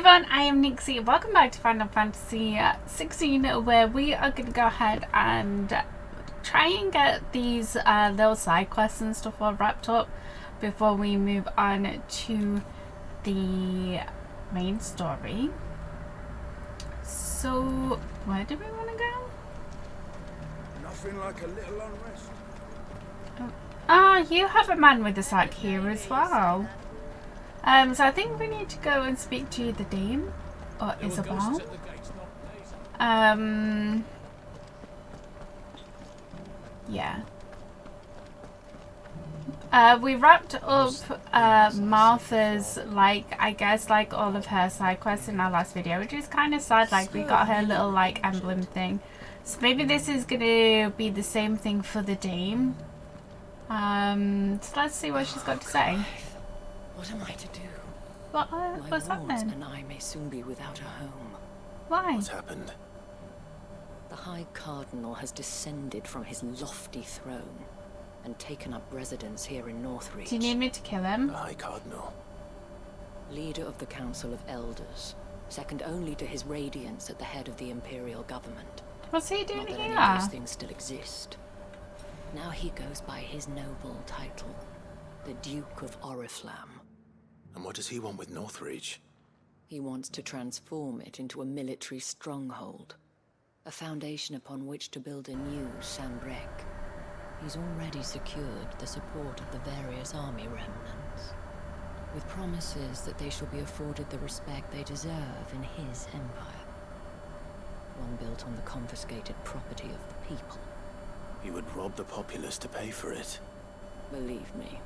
everyone, I am Nixie. Welcome back to Final Fantasy 16, where we are going to go ahead and try and get these little side quests and stuff all wrapped up before we move on to the main story. So, where do we want to go? Nothing like a little unrest. You have a man with a sack here as well. So I think we need to go and speak to the Dame or Isabel. Yeah. We wrapped up Martha's, I guess all of her side quests in our last video, which is kind of sad. We got her little emblem thing. So maybe this is gonna be the same thing for the Dame. So let's see what she's got to say. What am I to do? What's happening? And I may soon be without a home. Why? What's happened? The High Cardinal has descended from his lofty throne and taken up residence here in Northreach. Do you need me to kill him? The High Cardinal. Leader of the Council of Elders, second only to his Radiance at the head of the Imperial government. What's he doing Not that here? any of those things still exist. Now he goes by his noble title, the Duke of Oriflamme. And what does he want with Northreach? He wants to transform it into a military stronghold, a foundation upon which to build a new Sambrec. He's already secured the support of the various army remnants, with promises that they shall be afforded the respect they deserve in his empire, one built on the confiscated property of the people. He would rob the populace to pay for it. Believe me,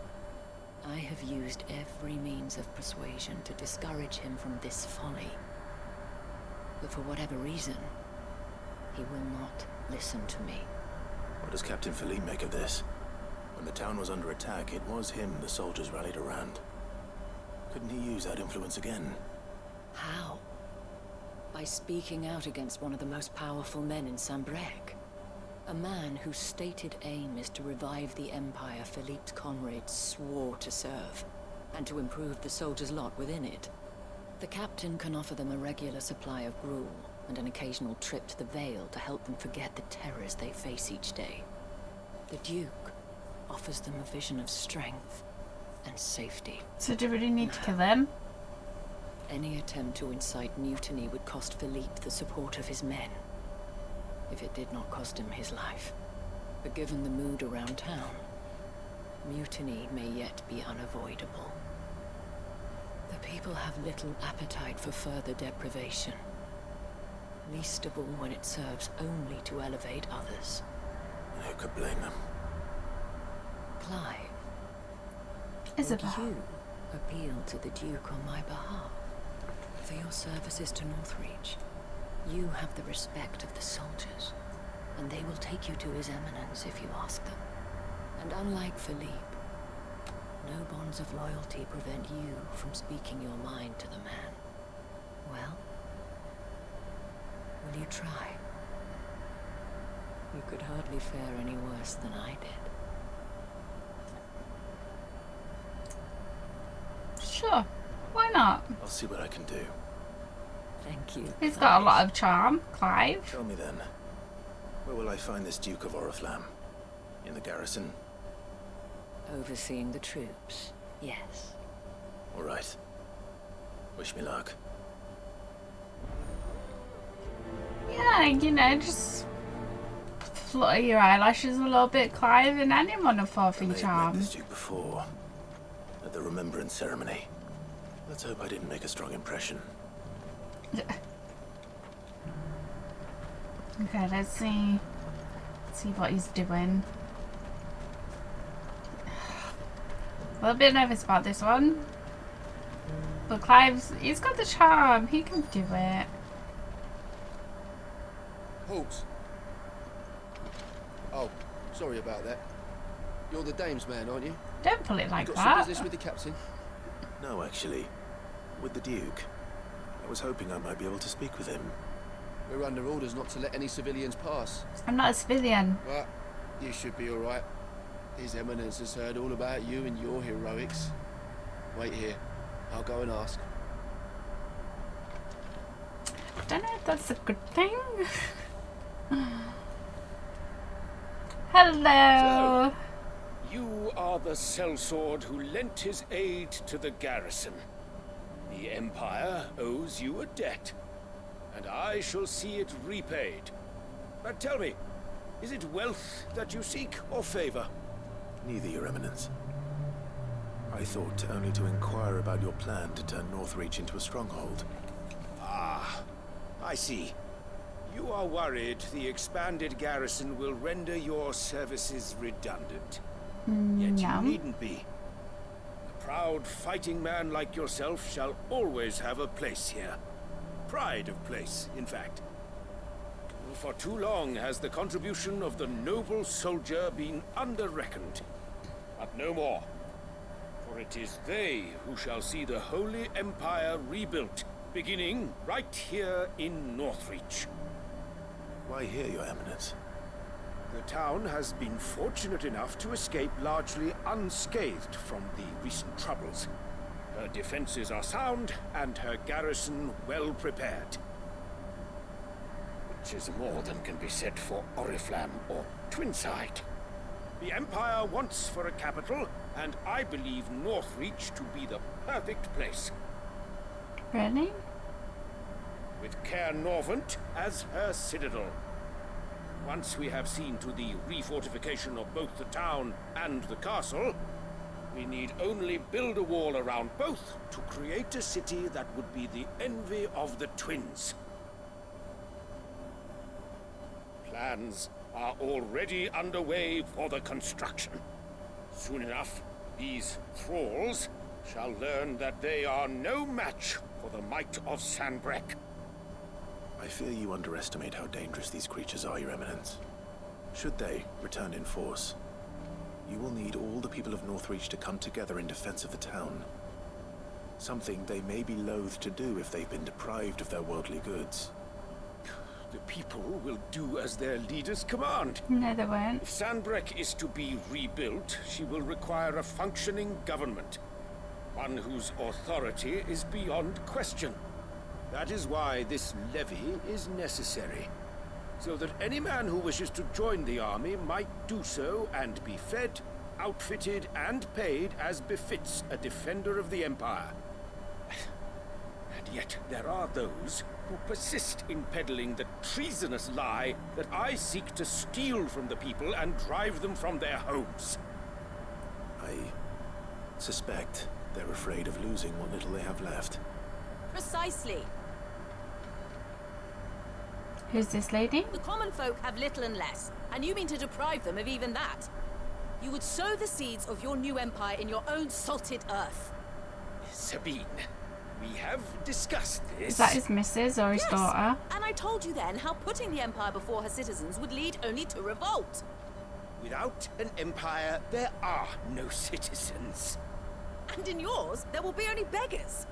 I have used every means of persuasion to discourage him from this folly. But for whatever reason, he will not listen to me. What does Captain Philippe make of this? When the town was under attack, it was him the soldiers rallied around. Couldn't he use that influence again? How? By speaking out against one of the most powerful men in Sambrec. A man whose stated aim is to revive the empire Philippe's comrades swore to serve, and to improve the soldiers' lot within it. The captain can offer them a regular supply of gruel, and an occasional trip to the Vale to help them forget the terrors they face each day. The Duke offers them a vision of strength and safety. So do we really need to kill him? Any attempt to incite mutiny would cost Philippe the support of his men, if it did not cost him his life. But given the mood around town, mutiny may yet be unavoidable. The people have little appetite for further deprivation, least of all when it serves only to elevate others. And who could blame them? Clive, Isabel. would you appeal to the Duke on my behalf? For your services to Northreach, you have the respect of the soldiers, and they will take you to His Eminence if you ask them. And unlike Philippe, no bonds of loyalty prevent you from speaking your mind to the man. Well, will you try? You could hardly fare any worse than I did. Sure. Why not? I'll see what I can do. Thank you. He's got a lot of charm, Clive. Tell me then, where will I find this Duke of Oriflamme? In the garrison? Overseeing the troops, yes. All right. Wish me luck. Yeah, just flutter your eyelashes a little bit, Clive, and anyone will fall for I your may have met charm. this Duke before, at the remembrance ceremony. Let's hope I didn't make a strong impression. Okay, let's see what he's doing. A little bit nervous about this one, but he's got the charm. He can do it. Halt! Oh, sorry about that. You're the Dame's man, aren't you? Don't pull it like Got some that. business with the captain? No, actually. With the Duke. I was hoping I might be able to speak with him. We're under orders not to let any civilians pass. I'm not a civilian. But you should be alright. His Eminence has heard all about you and your heroics. Wait here. I'll go and ask. don't know if that's a good thing. Hello. So, you are the sellsword who lent his aid to the garrison. The Empire owes you a debt, and I shall see it repaid. But tell me, is it wealth that you seek, or favor? Neither, Your Eminence. I thought only to inquire about your plan to turn Northreach into a stronghold. Ah, I see. You are worried the expanded garrison will render your services redundant. Yet No. you needn't be. A proud fighting man like yourself shall always have a place here. Pride of place, in fact. For too long has the contribution of the noble soldier been under-reckoned. But no more. For it is they who shall see the Holy Empire rebuilt, beginning right here in Northreach. Why here, Your Eminence? The town has been fortunate enough to escape largely unscathed from the recent troubles. Her defenses are sound, and her garrison well prepared. Which is more than can be said for Oriflamme or Twinside. The Empire wants for a capital, and I believe Northreach to be the perfect place. Really? With Caer Norvent as her citadel. Once we have seen to the refortification of both the town and the castle, we need only build a wall around both to create a city that would be the envy of the twins. Plans are already underway for the construction. Soon enough, these thralls shall learn that they are no match for the might of Sanbreque. I fear you underestimate how dangerous these creatures are, Your Eminence. Should they return in force, you will need all the people of Northreach to come together in defense of the town. Something they may be loath to do if they've been deprived of their worldly goods. The people will do as their leaders command. No, they won't. If Sanbreque is to be rebuilt, she will require a functioning government. One whose authority is beyond question. That is why this levy is necessary. So that any man who wishes to join the army might do so and be fed, outfitted, and paid as befits a defender of the Empire. And yet there are those who persist in peddling the treasonous lie that I seek to steal from the people and drive them from their homes. I suspect they're afraid of losing what little they have left. Precisely. Who's this lady? The common folk have little and less, and you mean to deprive them of even that. You would sow the seeds of your new empire in your own salted earth. Sabine, we have discussed this. Is that his missus or his Yes, daughter? and I told you then how putting the empire before her citizens would lead only to revolt. Without an empire, there are no citizens. And in yours, there will be only beggars.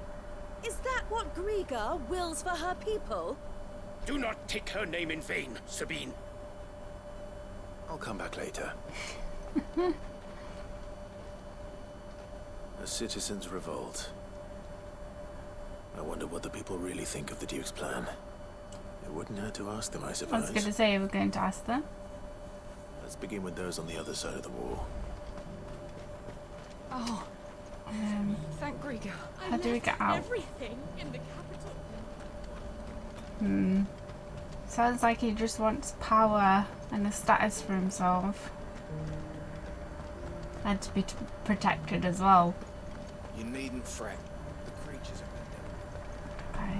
Is that what Griga wills for her people? Do not take her name in vain, Sabine. I'll come back later. A citizens' revolt. I wonder what the people really think of the Duke's plan. It wouldn't hurt to ask them, I I was suppose. going to say we're going to ask them. Let's begin with those on the other side of the wall. Oh, thank Griga. How do we get out? Everything in the capital. Sounds like he just wants power and a status for himself. And to be protected as well. You needn't fret. The creatures are Okay.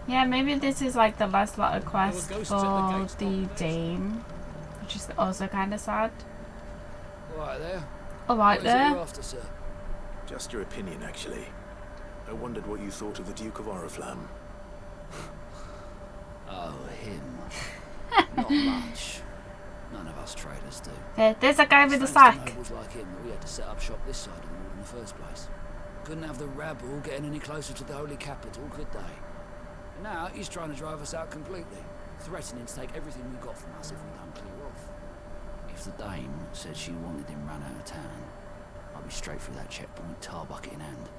Yeah, maybe this is like the last lot of quests ghosts for at the gates, the not the dame. Which is also kind of sad. Right there. Alright What is it there. you're after, sir? Just your opinion, actually. I wondered what you thought of the Duke of Oriflamme. Oh, him. Not much. None of us traders do. There's a guy with a Thanks to sack. nobles like him that we had to set up shop this side of the wall in the first place. Couldn't have the rabble getting any closer to the holy capital, could they? And now he's trying to drive us out completely, threatening to take everything we've got from us if we don't clear off. If the dame said she wanted him run out of town, I'd be straight through that checkpoint, tar bucket in hand.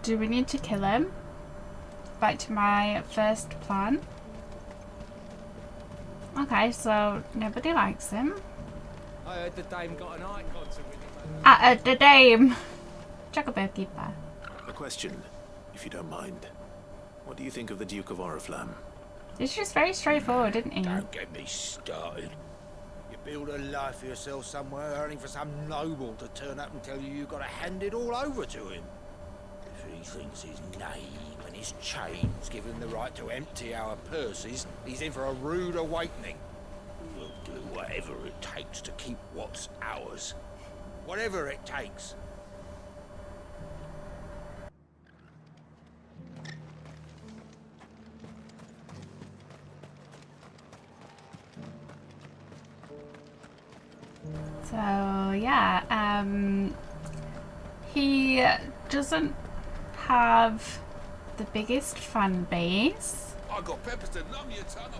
Do we need to kill him? back to my first plan. Okay, so nobody likes him. I heard the dame got an eye concert with him. The dame. Chocobo keeper. A question, if you don't mind. What do you think of the Duke of Oriflamme? It's just very straightforward, isn't he? Don't get me started. You build a life for yourself somewhere, only for some noble to turn up and tell you you've got to hand it all over to him. If he thinks his name and his chains give him the right to empty our purses, he's in for a rude awakening. We'll do whatever it takes to keep what's ours. Whatever it takes. So yeah, he doesn't have the biggest fan base. I got peppers to numb your tongue.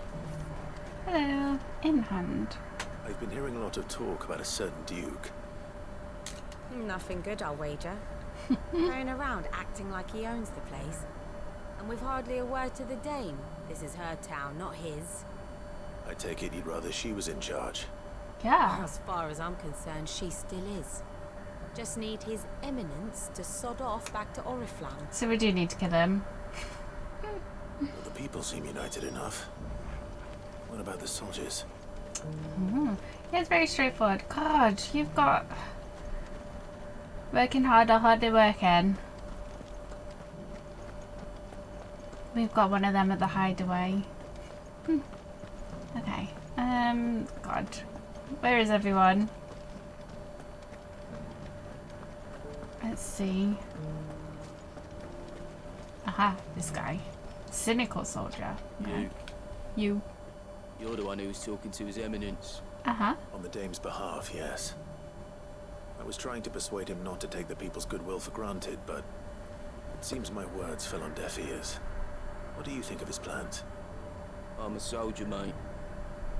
Hello, in hand. I've been hearing a lot of talk about a certain Duke. Nothing good, I'll wager. Going around acting like he owns the place. And with hardly a word to the dame. This is her town, not his. I take it you'd rather she was in charge. Yeah. As far as I'm concerned, she still is. Just need his eminence to sod off back to Oriflamme. So we do need to kill him. Well, the people seem united enough. What about the soldiers? Yeah, it's very straightforward. God, you've got... Working hard or hardly working. We've got one of them at the hideaway. Okay. God. Where is everyone? Let's see. Aha, this guy. Cynical soldier. Okay. You. You're the one who was talking to His Eminence. Uh-huh. On the dame's behalf, yes. I was trying to persuade him not to take the people's goodwill for granted, but it seems my words fell on deaf ears. What do you think of his plans? I'm a soldier, mate.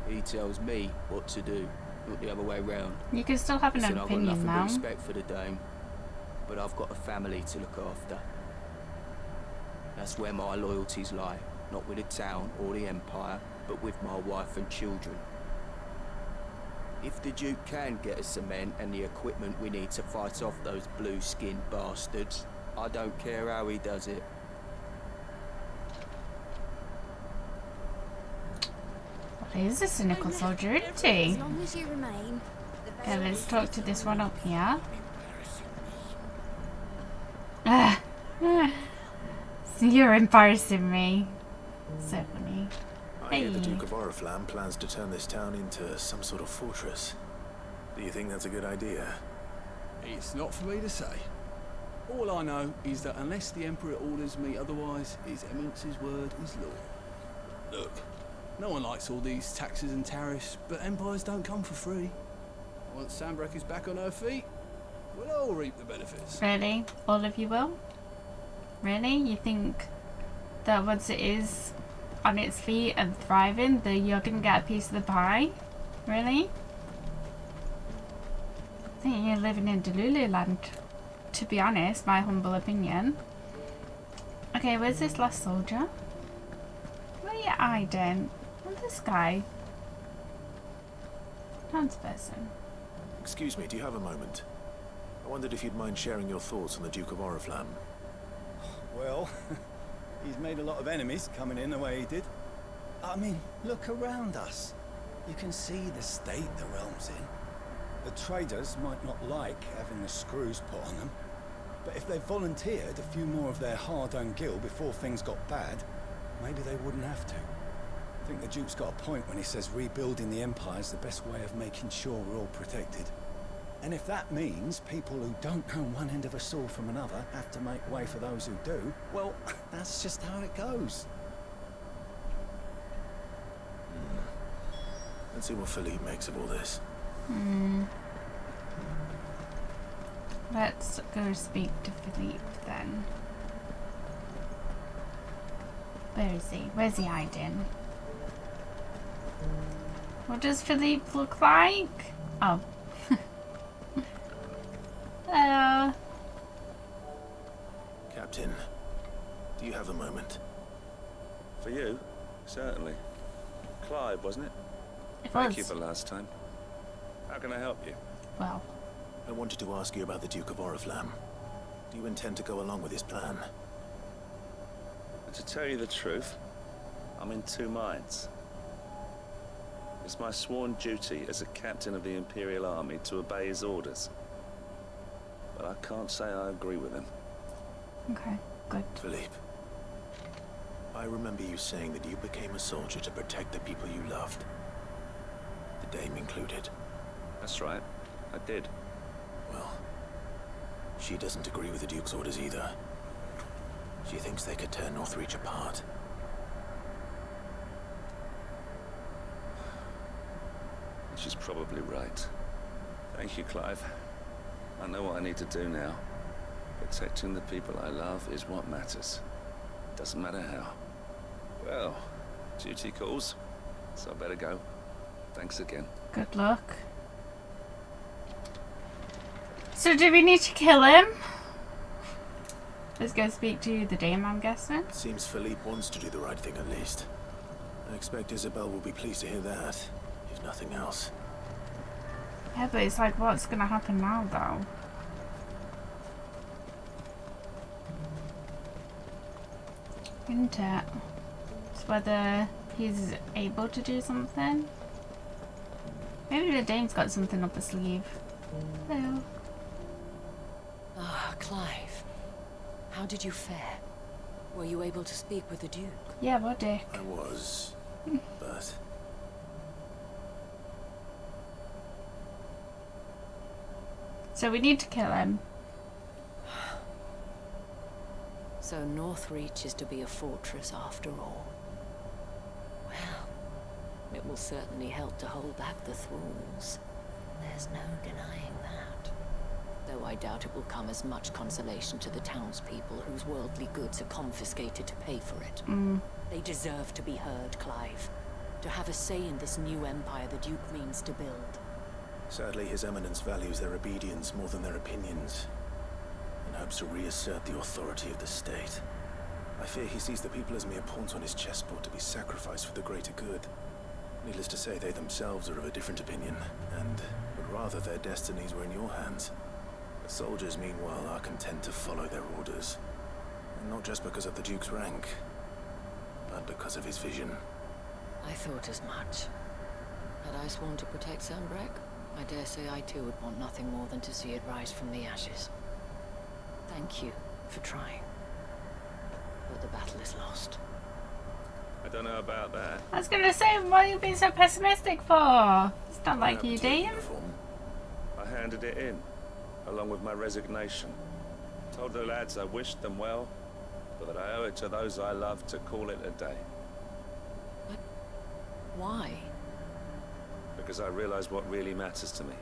He tells me what to do, not the other way round. You can still have an Listen, opinion I've got now. nothing but respect for the dame, but I've got a family to look after. That's where my loyalties lie, not with the town or the Empire, but with my wife and children. If the Duke can get us the men and the equipment we need to fight off those blue-skinned bastards, I don't care how he does it. He's a cynical soldier, isn't he? As long as you remain. Okay, let's talk to this one up here. So you're embarrassing me. So funny. I hear the Duke of Oriflamme plans to turn this town into some sort of fortress. Do you think that's a good idea? It's not for me to say. All I know is that unless the Emperor orders me otherwise, His Eminence's word is law. Look, no one likes all these taxes and tariffs, but empires don't come for free. Once Sanbreque is back on her feet, we'll all reap the benefits. Really? All of you will? Really? You think that once it is on its feet and thriving, that you're gonna get a piece of the pie? Really? I think you're living in Delulu land, to be honest, my humble opinion. Okay, where's this last soldier? Where are you hiding? Oh, this guy. Townsperson. Excuse me, do you have a moment? I wondered if you'd mind sharing your thoughts on the Duke of Oriflamme. Well, he's made a lot of enemies coming in the way he did. I mean, look around us. You can see the state the realm's in. The traders might not like having the screws put on them, but if they volunteered a few more of their hard-earned gil before things got bad, maybe they wouldn't have to. I think the Duke's got a point when he says rebuilding the Empire's the best way of making sure we're all protected. And if that means people who don't know one end of a sword from another have to make way for those who do, well, that's just how it goes. Let's see what Philippe makes of all this. Let's go speak to Philippe then. Where is he? Where's he hiding? What does Philippe look like? Oh. Hello. Captain, do you have a moment? For you, certainly. Clive, wasn't it? It Thank you was. for last time. How can I help you? Well, I wanted to ask you about the Duke of Oriflamme. Do you intend to go along with his plan? And to tell you the truth, I'm in two minds. It's my sworn duty as a captain of the Imperial Army to obey his orders. But I can't say I agree with him. okay, good. Philippe, I remember you saying that you became a soldier to protect the people you loved. The Dame included. That's right, I did. Well, she doesn't agree with the Duke's orders either. She thinks they could tear Northreach apart. She's probably right. Thank you, Clive. I know what I need to do now. Protecting the people I love is what matters. Doesn't matter how. Well, duty calls, so I better go. Thanks again. Good luck. So do we need to kill him? Let's go speak to the Dame, I'm guessing. Seems Philippe wants to do the right thing at least. I expect Isabel will be pleased to hear that, if nothing else. Yeah, but it's like, what's gonna happen now, though? Isn't it? It's whether he's able to do something. Maybe the Dame's got something up his sleeve. Hello. Ah, Clive. How did you fare? Were you able to speak with the Duke? Yeah, what Dick? I was, but... So we need to kill him. So Northreach is to be a fortress after all. Well, it will certainly help to hold back the thralls. There's no denying that. Though I doubt it will come as much consolation to the townspeople whose worldly goods are confiscated to pay for it. They deserve to be heard, Clive. To have a say in this new empire the Duke means to build. Sadly, His Eminence values their obedience more than their opinions, and hopes to reassert the authority of the state. I fear he sees the people as mere pawns on his chessboard to be sacrificed for the greater good. Needless to say, they themselves are of a different opinion, and would rather their destinies were in your hands. The soldiers, meanwhile, are content to follow their orders. And not just because of the Duke's rank, but because of his vision. I thought as much. Had I sworn to protect Sanbreque, I dare say I too would want nothing more than to see it rise from the ashes. Thank you for trying. But the battle is lost. I don't know about that. I was gonna say, what are you being so pessimistic for? It's not like you, Dame. I handed it in, along with my resignation. Told the lads I wished them well, but that I owe it to those I love to call it a day. But why? Because I realize what really matters to me.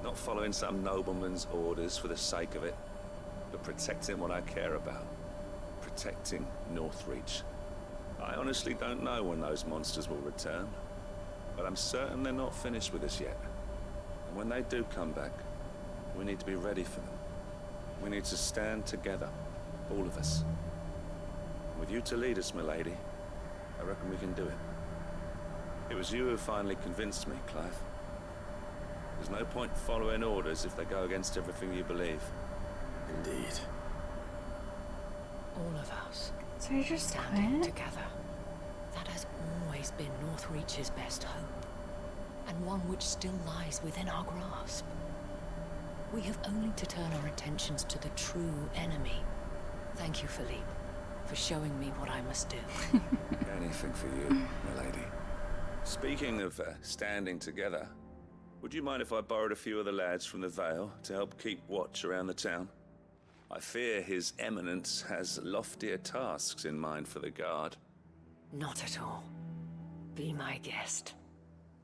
Not following some nobleman's orders for the sake of it, but protecting what I care about. Protecting Northreach. I honestly don't know when those monsters will return, but I'm certain they're not finished with us yet. And when they do come back, we need to be ready for them. We need to stand together, all of us. With you to lead us, milady, I reckon we can do it. It was you who finally convinced me, Clive. There's no point following orders if they go against everything you believe. Indeed. All of us. So you just standing quit? together. That has always been Northreach's best hope, and one which still lies within our grasp. We have only to turn our attentions to the true enemy. Thank you, Philippe, for showing me what I must do. Anything for you, milady. Speaking of standing together, would you mind if I borrowed a few of the lads from the Vale to help keep watch around the town? I fear His Eminence has loftier tasks in mind for the guard. Not at all. Be my guest.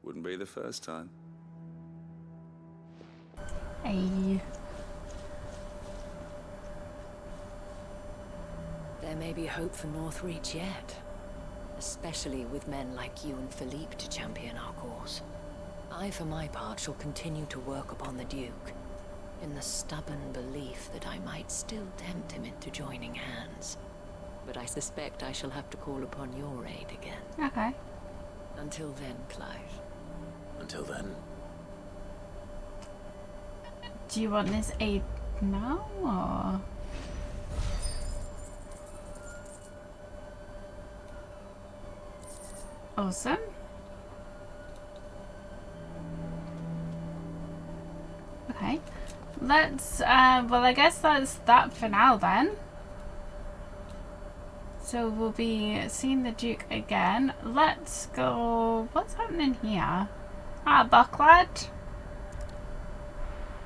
Wouldn't be the first time. Hey. There may be hope for Northreach yet. Especially with men like you and Philippe to champion our cause. I, for my part, shall continue to work upon the Duke, in the stubborn belief that I might still tempt him into joining hands. but I suspect I shall have to call upon your aid again. Okay. Until then, Clive. Until then. Do you want this aid now, or...? Awesome. Okay. Let's, well, I guess that's that for now then. So we'll be seeing the Duke again. Let's go... What's happening here? Ah, Bucklad.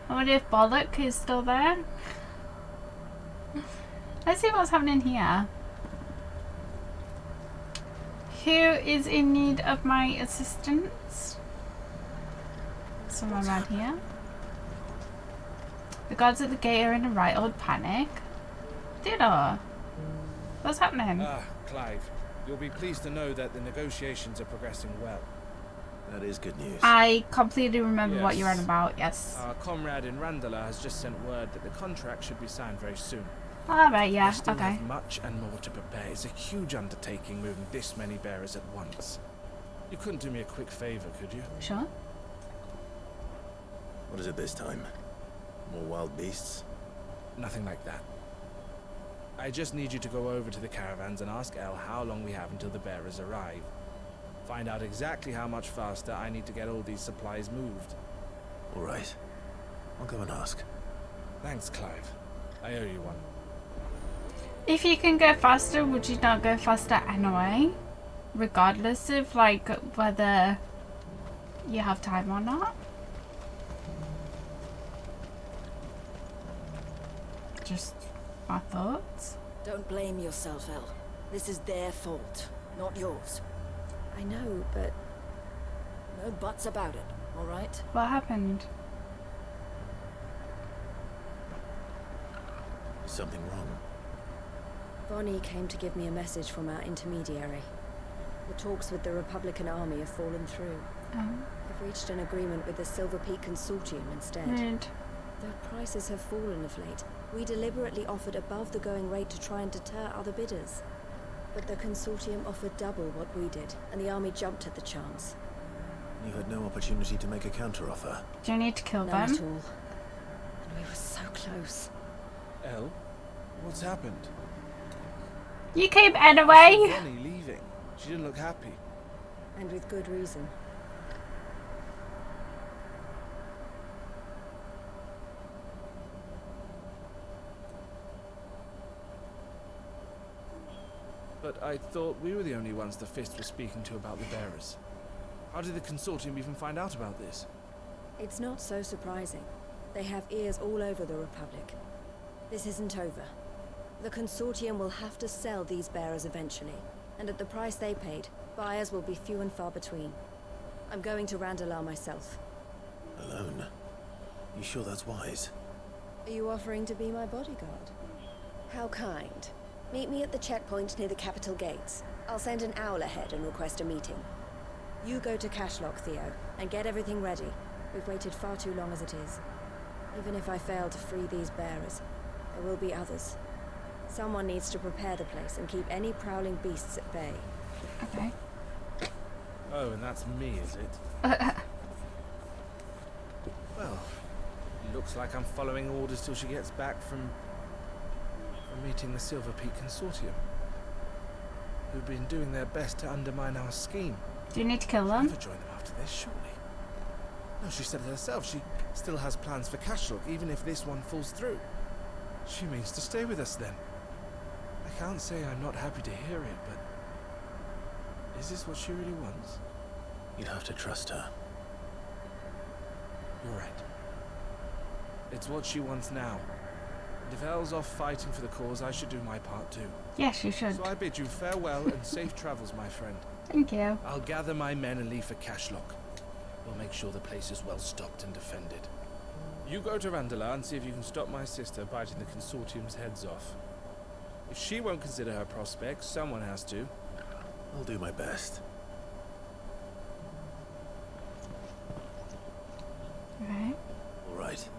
I wonder if Bollock is still there. Let's see what's happening here. Who is in need of my assistance? Someone around here. The guards at the gate are in a right old panic. Theodore, what's happening? Ah, Clive. You'll be pleased to know that the negotiations are progressing well. That is good news. I completely remember Yes. what you're on about, yes. Our comrade in Randala has just sent word that the contract should be signed very soon. Alright, yeah, We still okay. have much and more to prepare. It's a huge undertaking moving this many bearers at once. You couldn't do me a quick favor, could you? Sure. What is it this time? More wild beasts? Nothing like that. I just need you to go over to the caravans and ask El how long we have until the bearers arrive. Find out exactly how much faster I need to get all these supplies moved. All right. I'll go and ask. Thanks, Clive. I owe you one. If you can go faster, would you not go faster anyway? Regardless of, like, whether you have time or not? Just my thoughts. Don't blame yourself, El. This is their fault, not yours. I know, but... no buts about it, all right? What happened? Is something wrong? Bonnie came to give me a message from our intermediary. The talks with the Republican army have fallen through. They've reached an agreement with the Silver Peak Consortium instead. Weird. Though prices have fallen of late, we deliberately offered above the going rate to try and deter other bidders. But the Consortium offered double what we did, and the army jumped at the chance. You had no opportunity to make a counteroffer. Do you need to kill None them? at all. And we were so close. El, what's happened? You came anyway! Bonnie leaving. She didn't look happy. And with good reason. But I thought we were the only ones the Fist was speaking to about the bearers. How did the Consortium even find out about this? It's not so surprising. They have ears all over the Republic. This isn't over. The Consortium will have to sell these bearers eventually, and at the price they paid, buyers will be few and far between. I'm going to Randalar myself. Alone? You sure that's wise? Are you offering to be my bodyguard? How kind. Meet me at the checkpoint near the capital gates. I'll send an owl ahead and request a meeting. You go to Cashlock, Theo, and get everything ready. We've waited far too long as it is. Even if I fail to free these bearers, there will be others. Someone needs to prepare the place and keep any prowling beasts at bay. Okay. Oh, and that's me, is it? Well, looks like I'm following orders till she gets back from meeting the Silver Peak Consortium, who've been doing their best to undermine our scheme. Do you need to kill I'll them? never join them after this, surely. No, she said it herself. She still has plans for Cashlock, even if this one falls through. She means to stay with us then. I can't say I'm not happy to hear it, but is this what she really wants? You'd have to trust her. You're right. It's what she wants now. And if Elle's off fighting for the cause, I should do my part too. Yes, you should. So I bid you farewell and safe travels, my friend. Thank you. I'll gather my men and leave for Cashlock. We'll make sure the place is well stocked and defended. You go to Randalar and see if you can stop my sister biting the Consortium's heads off. If she won't consider her prospects, someone has to. I'll do my best. Right. All right.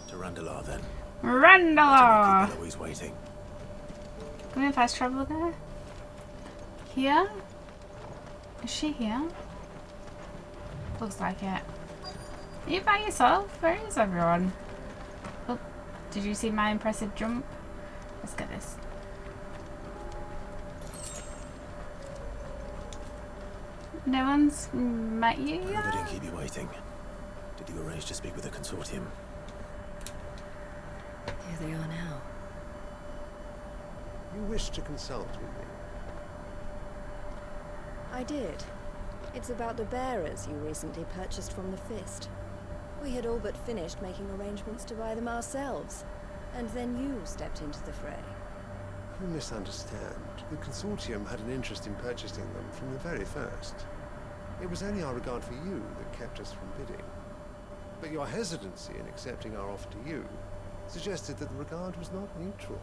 To Randalar then. Randalar! Eloise waiting. Can we fast travel there? Here? Is she here? Looks like it. Are you by yourself? Where is everyone? Oh, did you see my impressive jump? Let's get this. No one's met you yet? I didn't keep you waiting. Did you arrange to speak with the consortium? Here they are now. You wish to consult with me? I did. It's about the bearers you recently purchased from the Fist. We had all but finished making arrangements to buy them ourselves, and then you stepped into the fray. You misunderstand. The consortium had an interest in purchasing them from the very first. It was only our regard for you that kept us from bidding. But your hesitancy in accepting our offer to you suggested that the regard was not mutual.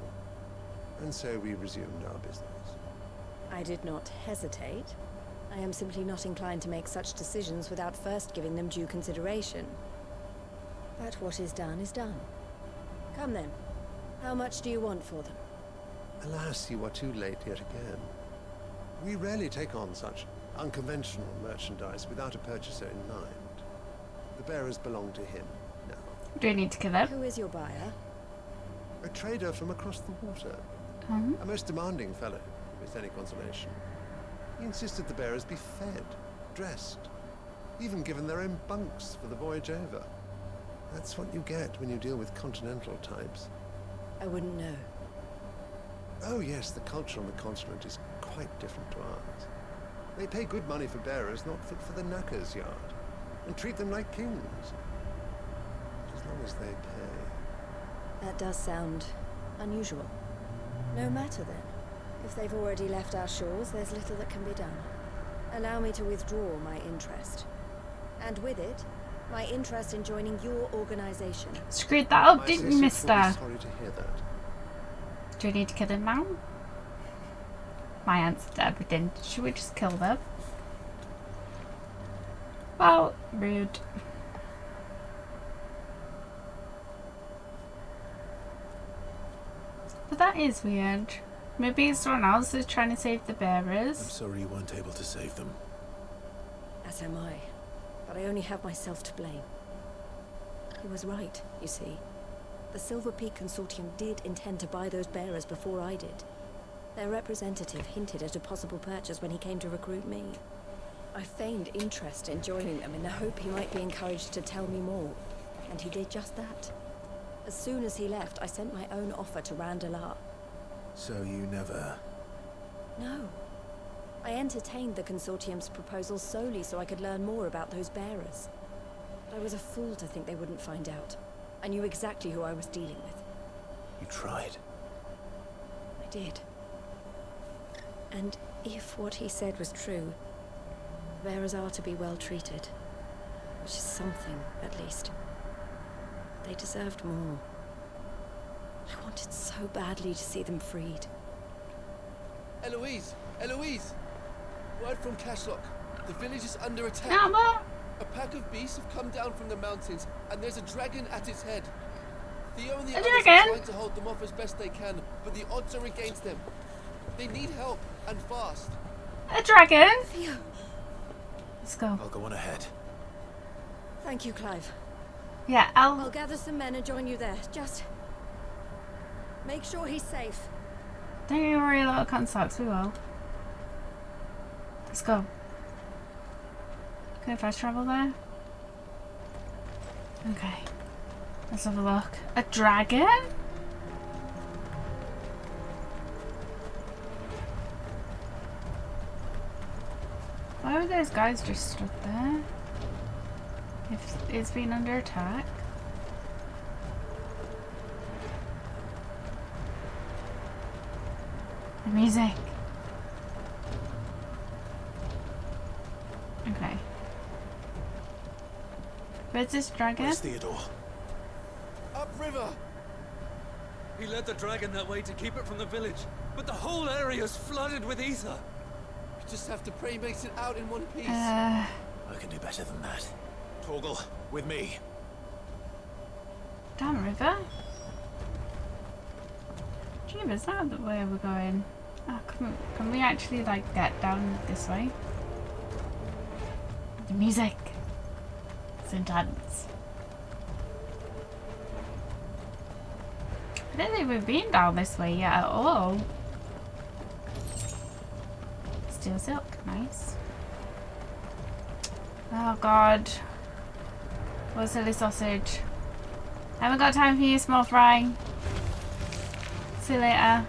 And so we resumed our business. I did not hesitate. I am simply not inclined to make such decisions without first giving them due consideration. But what is done is done. Come then. How much do you want for them? Alas, you are too late yet again. We rarely take on such unconventional merchandise without a purchaser in mind. The bearers belong to him now. Do we need to kill him? Who is your buyer? A trader from across the water. A most demanding fellow, if it's any consolation. He insisted the bearers be fed, dressed, even given their own bunks for the voyage over. That's what you get when you deal with continental types. I wouldn't know. Oh yes, the culture on the continent is quite different to ours. They pay good money for bearers not fit for the knacker's yard, and treat them like kings. As long as they pay. That does sound unusual. No matter then. If they've already left our shores, there's little that can be done. Allow me to withdraw my interest. And with it, my interest in joining your organization. Screwed that up, didn't you, mister? Sorry to hear that. Do we need to kill him now? My answer to everything. Should we just kill them? Well, rude. But that is weird. Maybe someone else is trying to save the bearers. I'm sorry you weren't able to save them. As am I. But I only have myself to blame. He was right, you see. The Silver Peak Consortium did intend to buy those bearers before I did. Their representative hinted at a possible purchase when he came to recruit me. I feigned interest in joining them in the hope he might be encouraged to tell me more. And he did just that. As soon as he left, I sent my own offer to Randalar. So you never... No. I entertained the Consortium's proposal solely so I could learn more about those bearers. But I was a fool to think they wouldn't find out. I knew exactly who I was dealing with. You tried. I did. And if what he said was true, the bearers are to be well treated. Which is something, at least. They deserved more. I wanted so badly to see them freed. Eloise! Eloise! Word from Cashlock. The village is under attack. Mama! A pack of beasts have come down from the mountains, and there's a dragon at its head. Theo and the others are trying to hold them off as best they can, but the odds are against them. They need help, and fast. A dragon? Theo! Let's go. I'll go on ahead. Thank you, Clive. Yeah, I'll gather some men and join you there. Just... make sure he's safe. Don't you worry, little contacts, we will. Let's go. Can I fast travel there? Okay. Let's have a look. A dragon? Why were those guys just stood there? If it's been under attack. The music. Okay. Where's this dragon? Where's Theodore? Upriver! He led the dragon that way to keep it from the village, but the whole area's flooded with ether. We just have to pray he makes it out in one piece. I can do better than that. Torgal, with me. Down river? Gee, is that the way we're going? Oh, can we actually like get down this way? The music. It's intense. I don't think we've been down this way yet at all. Steel silk, nice. Oh god. What a silly sausage. Haven't got time for you, small fry. See you later.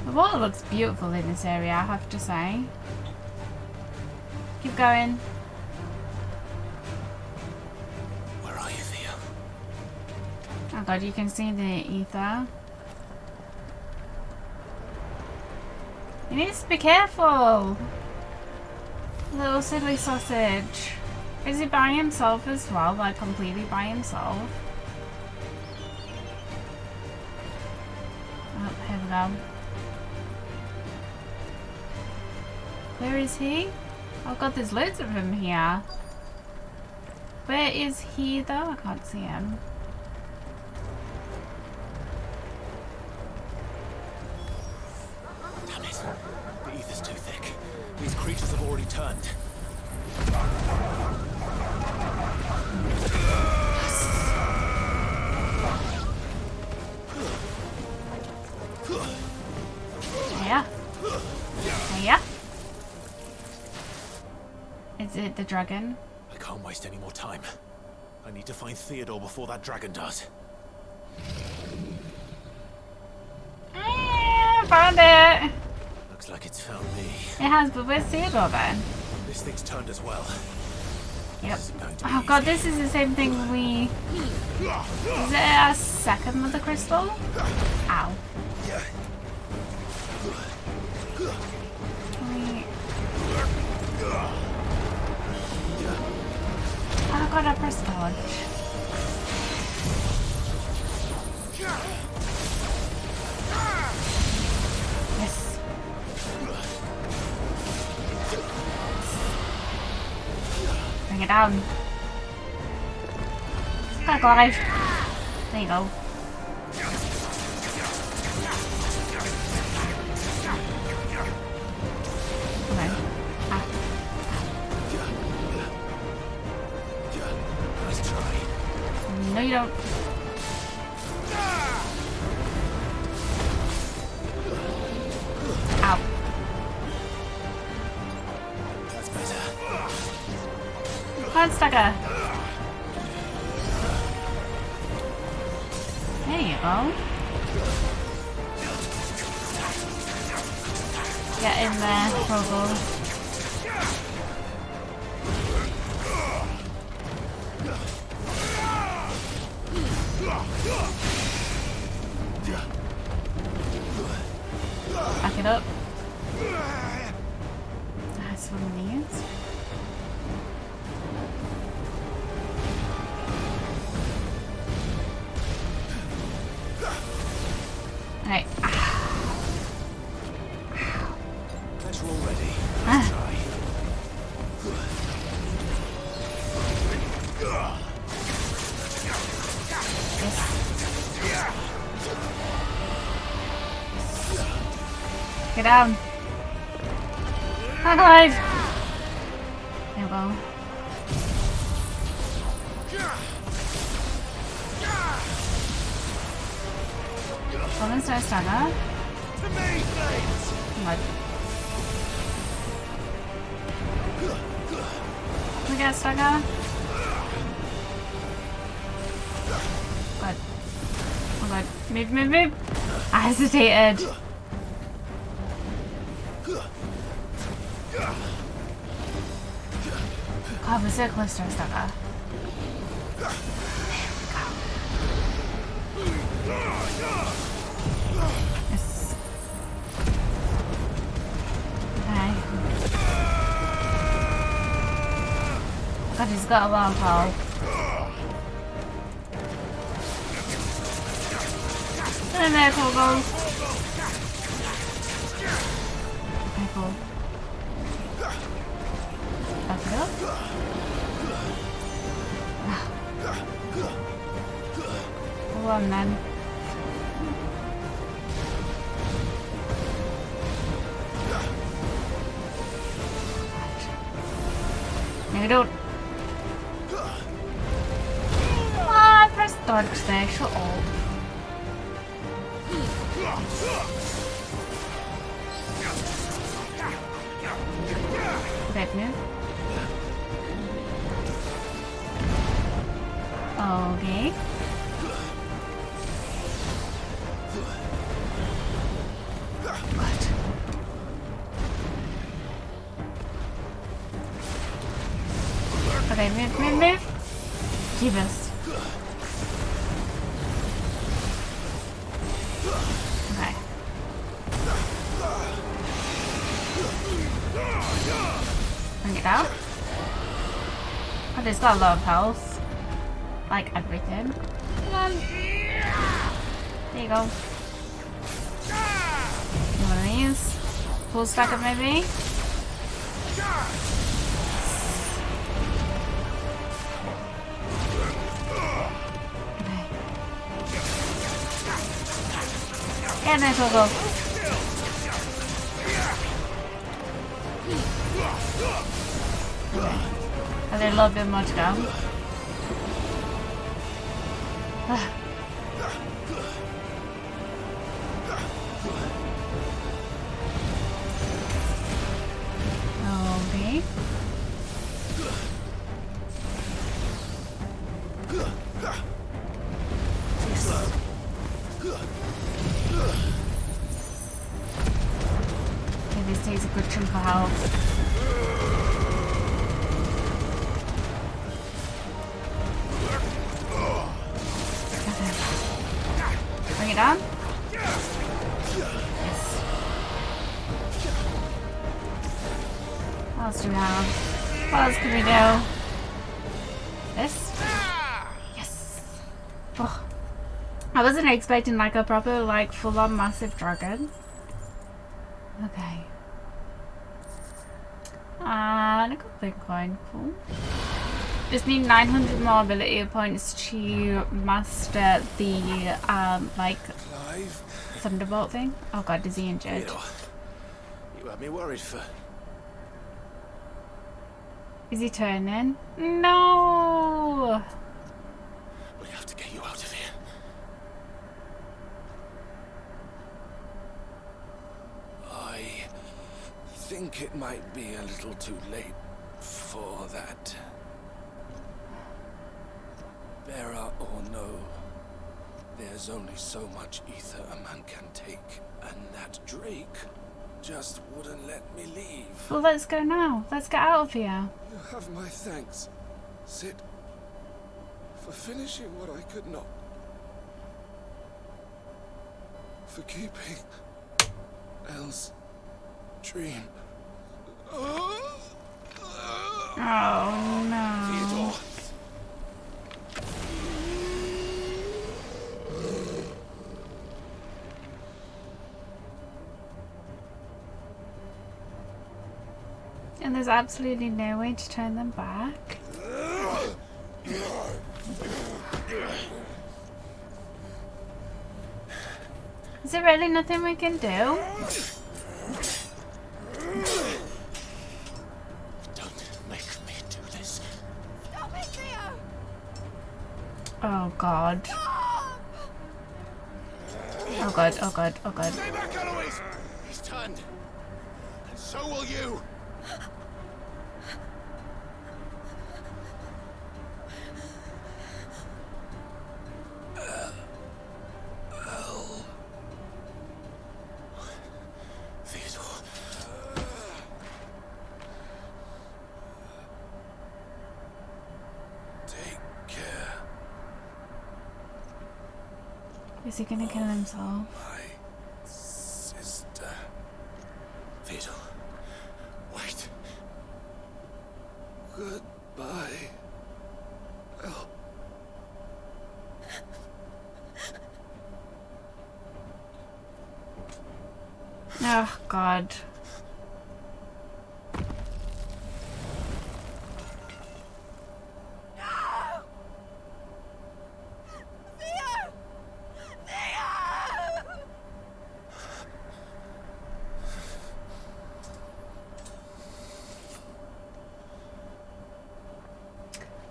The water looks beautiful in this area, I have to say. Keep going. Where are you, Theo? Oh god, you can see the ether. You need to be careful. Little silly sausage. Is he by himself as well? Like completely by himself? Oh, here we go. Where is he? Oh god, there's loads of him here. Where is he though? I can't see him. Damn it. The ether's too thick. These creatures have already turned. Yeah. Yeah. Is it the dragon? I can't waste any more time. I need to find Theodore before that dragon does. Found it! Looks like it's found me. It has, but where's Theodore then? This thing's turned as well. Yep. Oh god, this is the same thing we... Is it a second mother crystal? Ow. Oh god, I pressed dodge. Yes. Bring it down. Gotta go alive. There you go. Okay. Ah. Let's try. No, you don't. Ow. That's better. Come on, Stugger. There you go. Get in there, Proggle. Back it up. That's one of these. Alright. Guys, we're all ready. Let's try. Get down. I'm alive. There we go. Someone's no stagger. Mud. Can we get a stagger? Good. Oh god. Move, move, move. I hesitated. God, we're so close to our stagger. Yes. Okay. God, he's got a lot of health. Get in there, Kogo. Okay, cool. Back it up. Go on then. We don't. Ah, I pressed dodge there. Shut up. Bad move. Okay. What? Okay, move. Keep us. Okay. Bring it out. Oh, it's got a lot of health. Like everything. Come on. There you go. One of these. Full stack of maybe. And then we'll go. Okay. A little bit more to go. Okay. Okay, this takes a good chunk of health. Bring it down. Yes. What else do we have? What else can we do? This? Yes. Oh. I wasn't expecting like a proper like full-on massive dragon. Okay. And a goblin coin. Cool. Just need 900 more ability points to master the like thunderbolt thing. Oh god, is he injured? You had me worried for. Is he turning? No. We have to get you out of here. I think it might be a little too late for that. Bearer or no, there's only so much ether a man can take, and that Drake just wouldn't let me leave. Well, let's go now. Let's get out of here. You have my thanks, Sid, for finishing what I could not. For keeping Elle's dream. Oh no. Theodore. And there's absolutely no way to turn them back. Is there really nothing we can do? Don't make me do this. Stop it, Theo! Oh god. Oh god, oh god, oh god. Stay back, Eloise! He's turned. And so will you. Is he gonna kill himself? My sister. Theodore, wait. Goodbye. Elle. Oh god.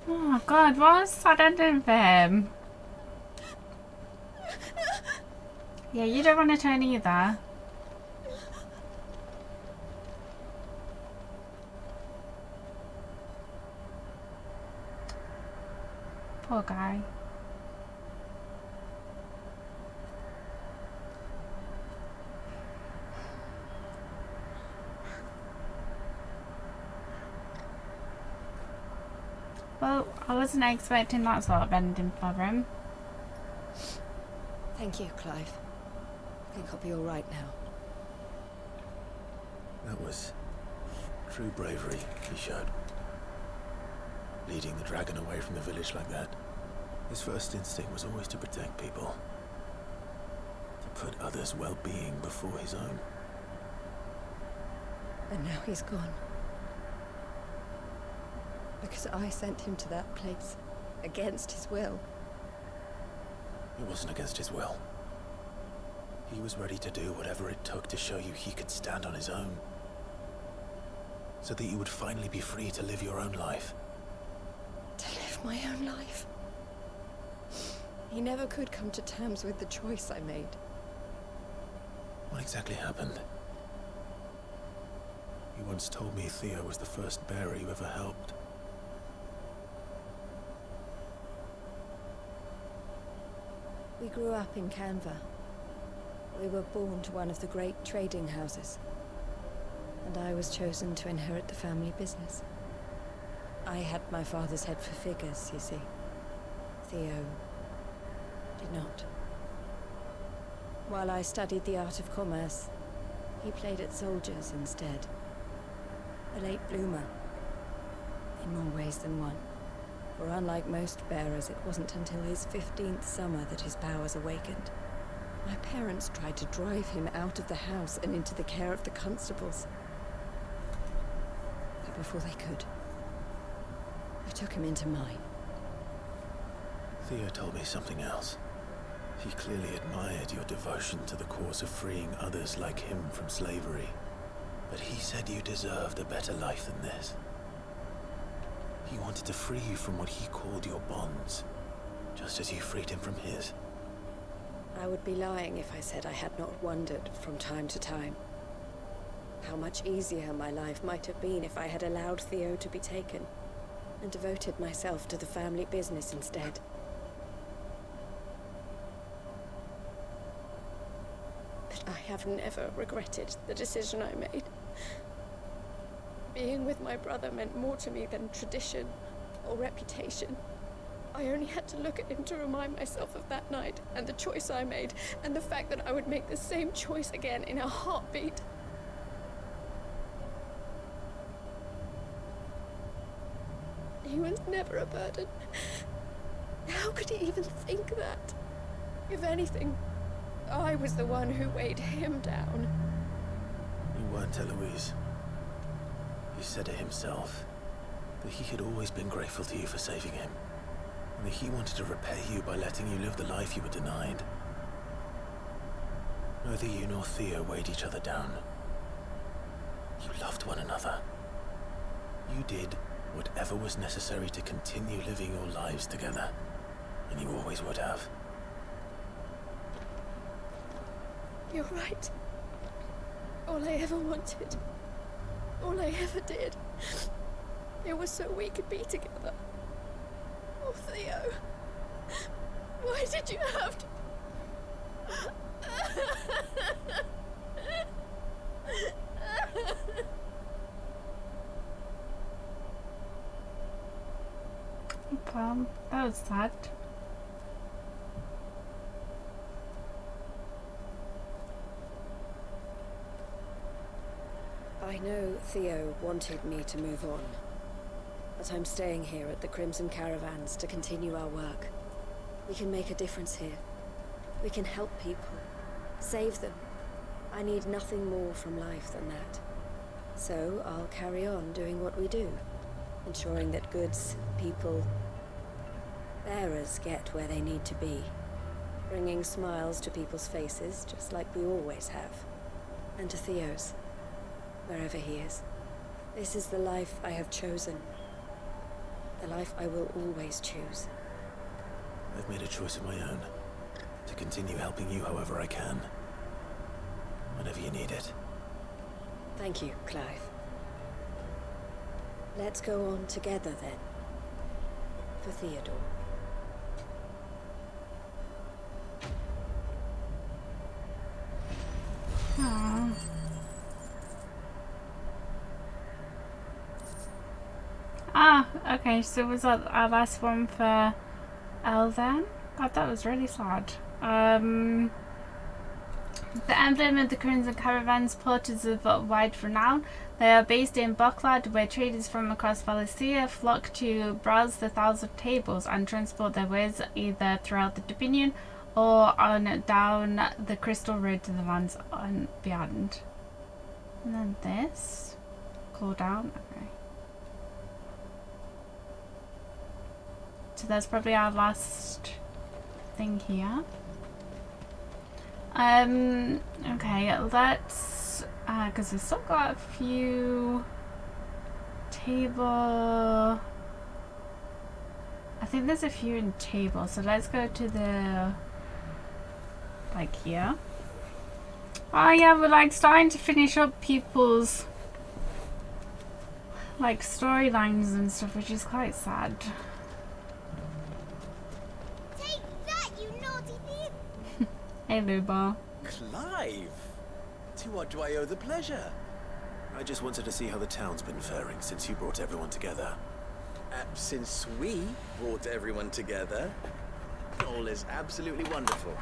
Oh god, what a sad ending for him. Yeah, you don't want to turn either. Poor guy. Well, I wasn't expecting that sort of ending for him. Thank you, Clive. I think I'll be all right now. That was true bravery he showed. Leading the dragon away from the village like that. His first instinct was always to protect people. To put others' well-being before his own. And now he's gone. Because I sent him to that place, against his will. It wasn't against his will. He was ready to do whatever it took to show you he could stand on his own. So that you would finally be free to live your own life. To live my own life? He never could come to terms with the choice I made. What exactly happened? You once told me Theo was the first bearer you ever helped. We grew up in Canva. We were born to one of the great trading houses. And I was chosen to inherit the family business. I had my father's head for figures, you see. Theo did not. While I studied the art of commerce, he played at soldiers instead. A late bloomer, in more ways than one. For unlike most bearers, it wasn't until his 15th summer that his powers awakened. My parents tried to drive him out of the house and into the care of the constables. But before they could, I took him into mine. Theo told me something else. He clearly admired your devotion to the cause of freeing others like him from slavery. But he said you deserved a better life than this. He wanted to free you from what he called your bonds, just as you freed him from his. I would be lying if I said I had not wondered from time to time how much easier my life might have been if I had allowed Theo to be taken and devoted myself to the family business instead. But I have never regretted the decision I made. Being with my brother meant more to me than tradition or reputation. I only had to look at him to remind myself of that night, and the choice I made, and the fact that I would make the same choice again in a heartbeat. He was never a burden. How could he even think that? If anything, I was the one who weighed him down. You weren't, Eloise. He said it himself, that he had always been grateful to you for saving him, and that he wanted to repay you by letting you live the life you were denied. Neither you nor Theo weighed each other down. You loved one another. You did whatever was necessary to continue living your lives together, and you always would have. You're right. All I ever wanted, all I ever did, it was so we could be together. Oh, Theo, why did you have to... That was sad. I know Theo wanted me to move on, but I'm staying here at the Crimson Caravans to continue our work. We can make a difference here. We can help people, save them. I need nothing more from life than that. So I'll carry on doing what we do, ensuring that goods, people, bearers get where they need to be, bringing smiles to people's faces, just like we always have, and to Theo's, wherever he is. This is the life I have chosen. The life I will always choose. I've made a choice of my own. To continue helping you however I can. Whenever you need it. Thank you, Clive. Let's go on together then. For Theodore. Aww. Ah, okay, so was that our last one for Elle then? God, that was really sad. The emblem of the Crimson Caravan's port is of wide renown. They are based in Bucklad, where traders from across Valencia flock to browse the thousand tables and transport their wares either throughout the Dominion or on down the Crystal Road to the lands on beyond. And then this. Cool down. Okay. So that's probably our last thing here. Okay, let's, because we've still got a few table, I think there's a few in table, so let's go to the, like here. Oh yeah, we're like starting to finish up people's, like, storylines and stuff, which is quite sad. Hey, Lubar. Clive! To what do I owe the pleasure? I just wanted to see how the town's been faring since you brought everyone together. Since we brought everyone together, all is absolutely wonderful.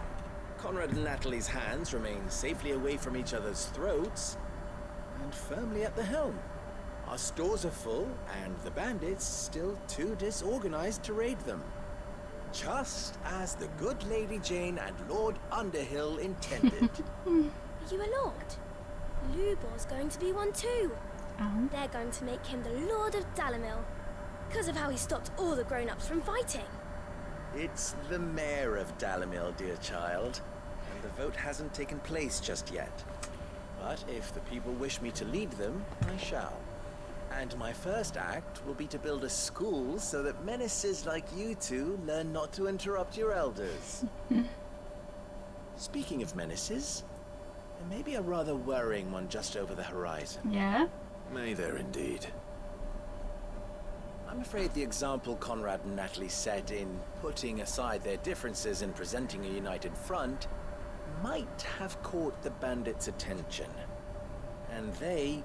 Conrad and Natalie's hands remain safely away from each other's throats and firmly at the helm. Our stores are full and the bandits still too disorganized to raid them. Just as the good Lady Jane and Lord Underhill intended. Are you a lord? Lubor's going to be one too. They're going to make him the Lord of Dalimil, because of how he stopped all the grown-ups from fighting. It's the mayor of Dalimil, dear child, and the vote hasn't taken place just yet. But if the people wish me to lead them, I shall. And my first act will be to build a school so that menaces like you two learn not to interrupt your elders. Speaking of menaces, there may be a rather worrying one just over the horizon. Yeah? May there indeed. I'm afraid the example Conrad and Natalie set in putting aside their differences and presenting a united front might have caught the bandits' attention. And they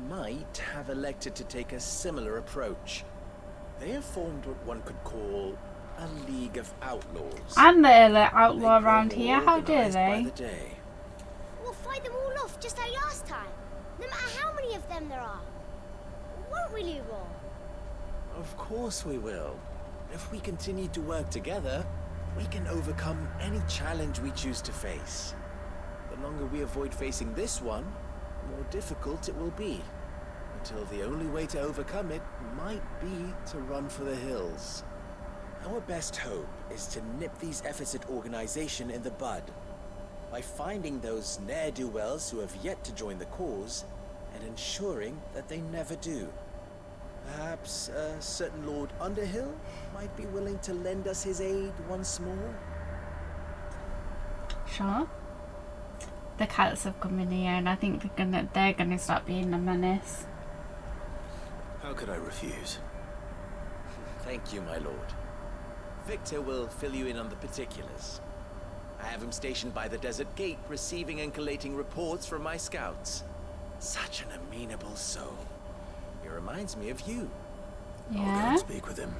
might have elected to take a similar approach. They have formed what one could call a League of Outlaws. I'm the outlaw around here, how dare they? We'll fight them all off just like last time, no matter how many of them there are. Won't we, Lubor? Of course we will. If we continue to work together, we can overcome any challenge we choose to face. The longer we avoid facing this one, the more difficult it will be. Until the only way to overcome it might be to run for the hills. Our best hope is to nip these efforts at organization in the bud, by finding those ne'er-do-wells who have yet to join the cause, and ensuring that they never do. Perhaps a certain Lord Underhill might be willing to lend us his aid once more? Sure. The cats have come in here and I think they're gonna stop being a menace. How could I refuse? Thank you, my lord. Victor will fill you in on the particulars. I have him stationed by the Desert Gate, receiving and collating reports from my scouts. Such an amenable soul. He reminds me of you. Yeah? I'll go and speak with him.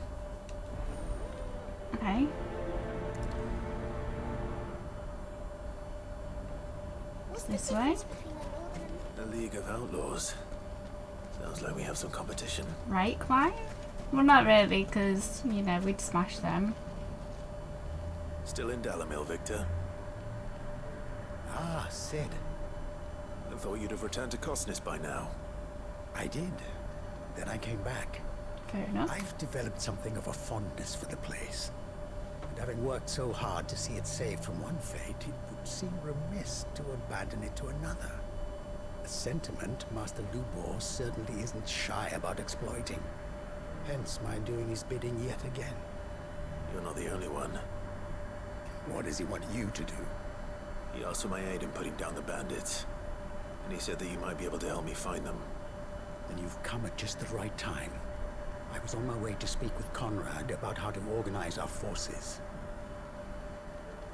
Okay. This way? A League of Outlaws. Sounds like we have some competition. Right, Clive? Well, not really, because, you know, we'd smash them. Still in Dalimil, Victor? Ah, Sid. I thought you'd have returned to Cosnes by now. I did. Then I came back. Fair enough. I've developed something of a fondness for the place. And having worked so hard to see it saved from one fate, it would seem remiss to abandon it to another. A sentiment Master Lubor certainly isn't shy about exploiting. Hence my doing his bidding yet again. You're not the only one. What does he want you to do? He asked for my aid in putting down the bandits. And he said that you might be able to help me find them. Then you've come at just the right time. I was on my way to speak with Conrad about how to organize our forces.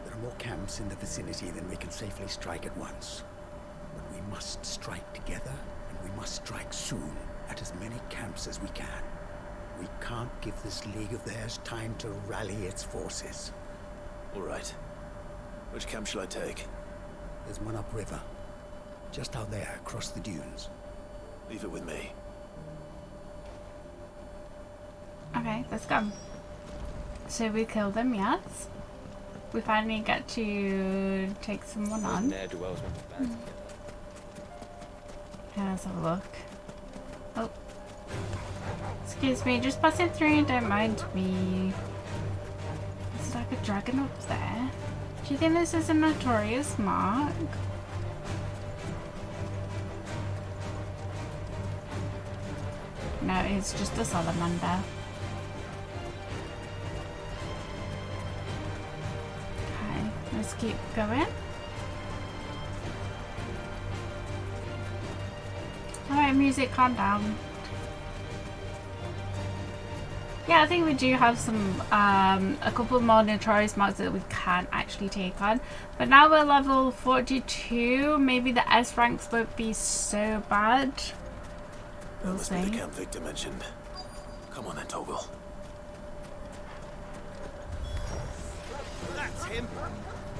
There are more camps in the vicinity than we can safely strike at once. But we must strike together, and we must strike soon at as many camps as we can. We can't give this league of theirs time to rally its forces. All right. Which camp shall I take? There's one upriver. Just out there, across the dunes. Leave it with me. Okay, let's go. So we kill them, yes? We finally get to take someone on. Ne'er do wells went to band together. Yeah, let's have a look. Oh. Excuse me, just passing through, don't mind me. There's like a dragon up there. Do you think this is a notorious mark? No, it's just a salamander. Okay, let's keep going. Alright, music, calm down. Yeah, I think we do have some, a couple more notorious marks that we can actually take on. But now we're level 42. Maybe the S ranks won't be so bad. That must be the camp Victor mentioned. Come on then, Toggle. That's him.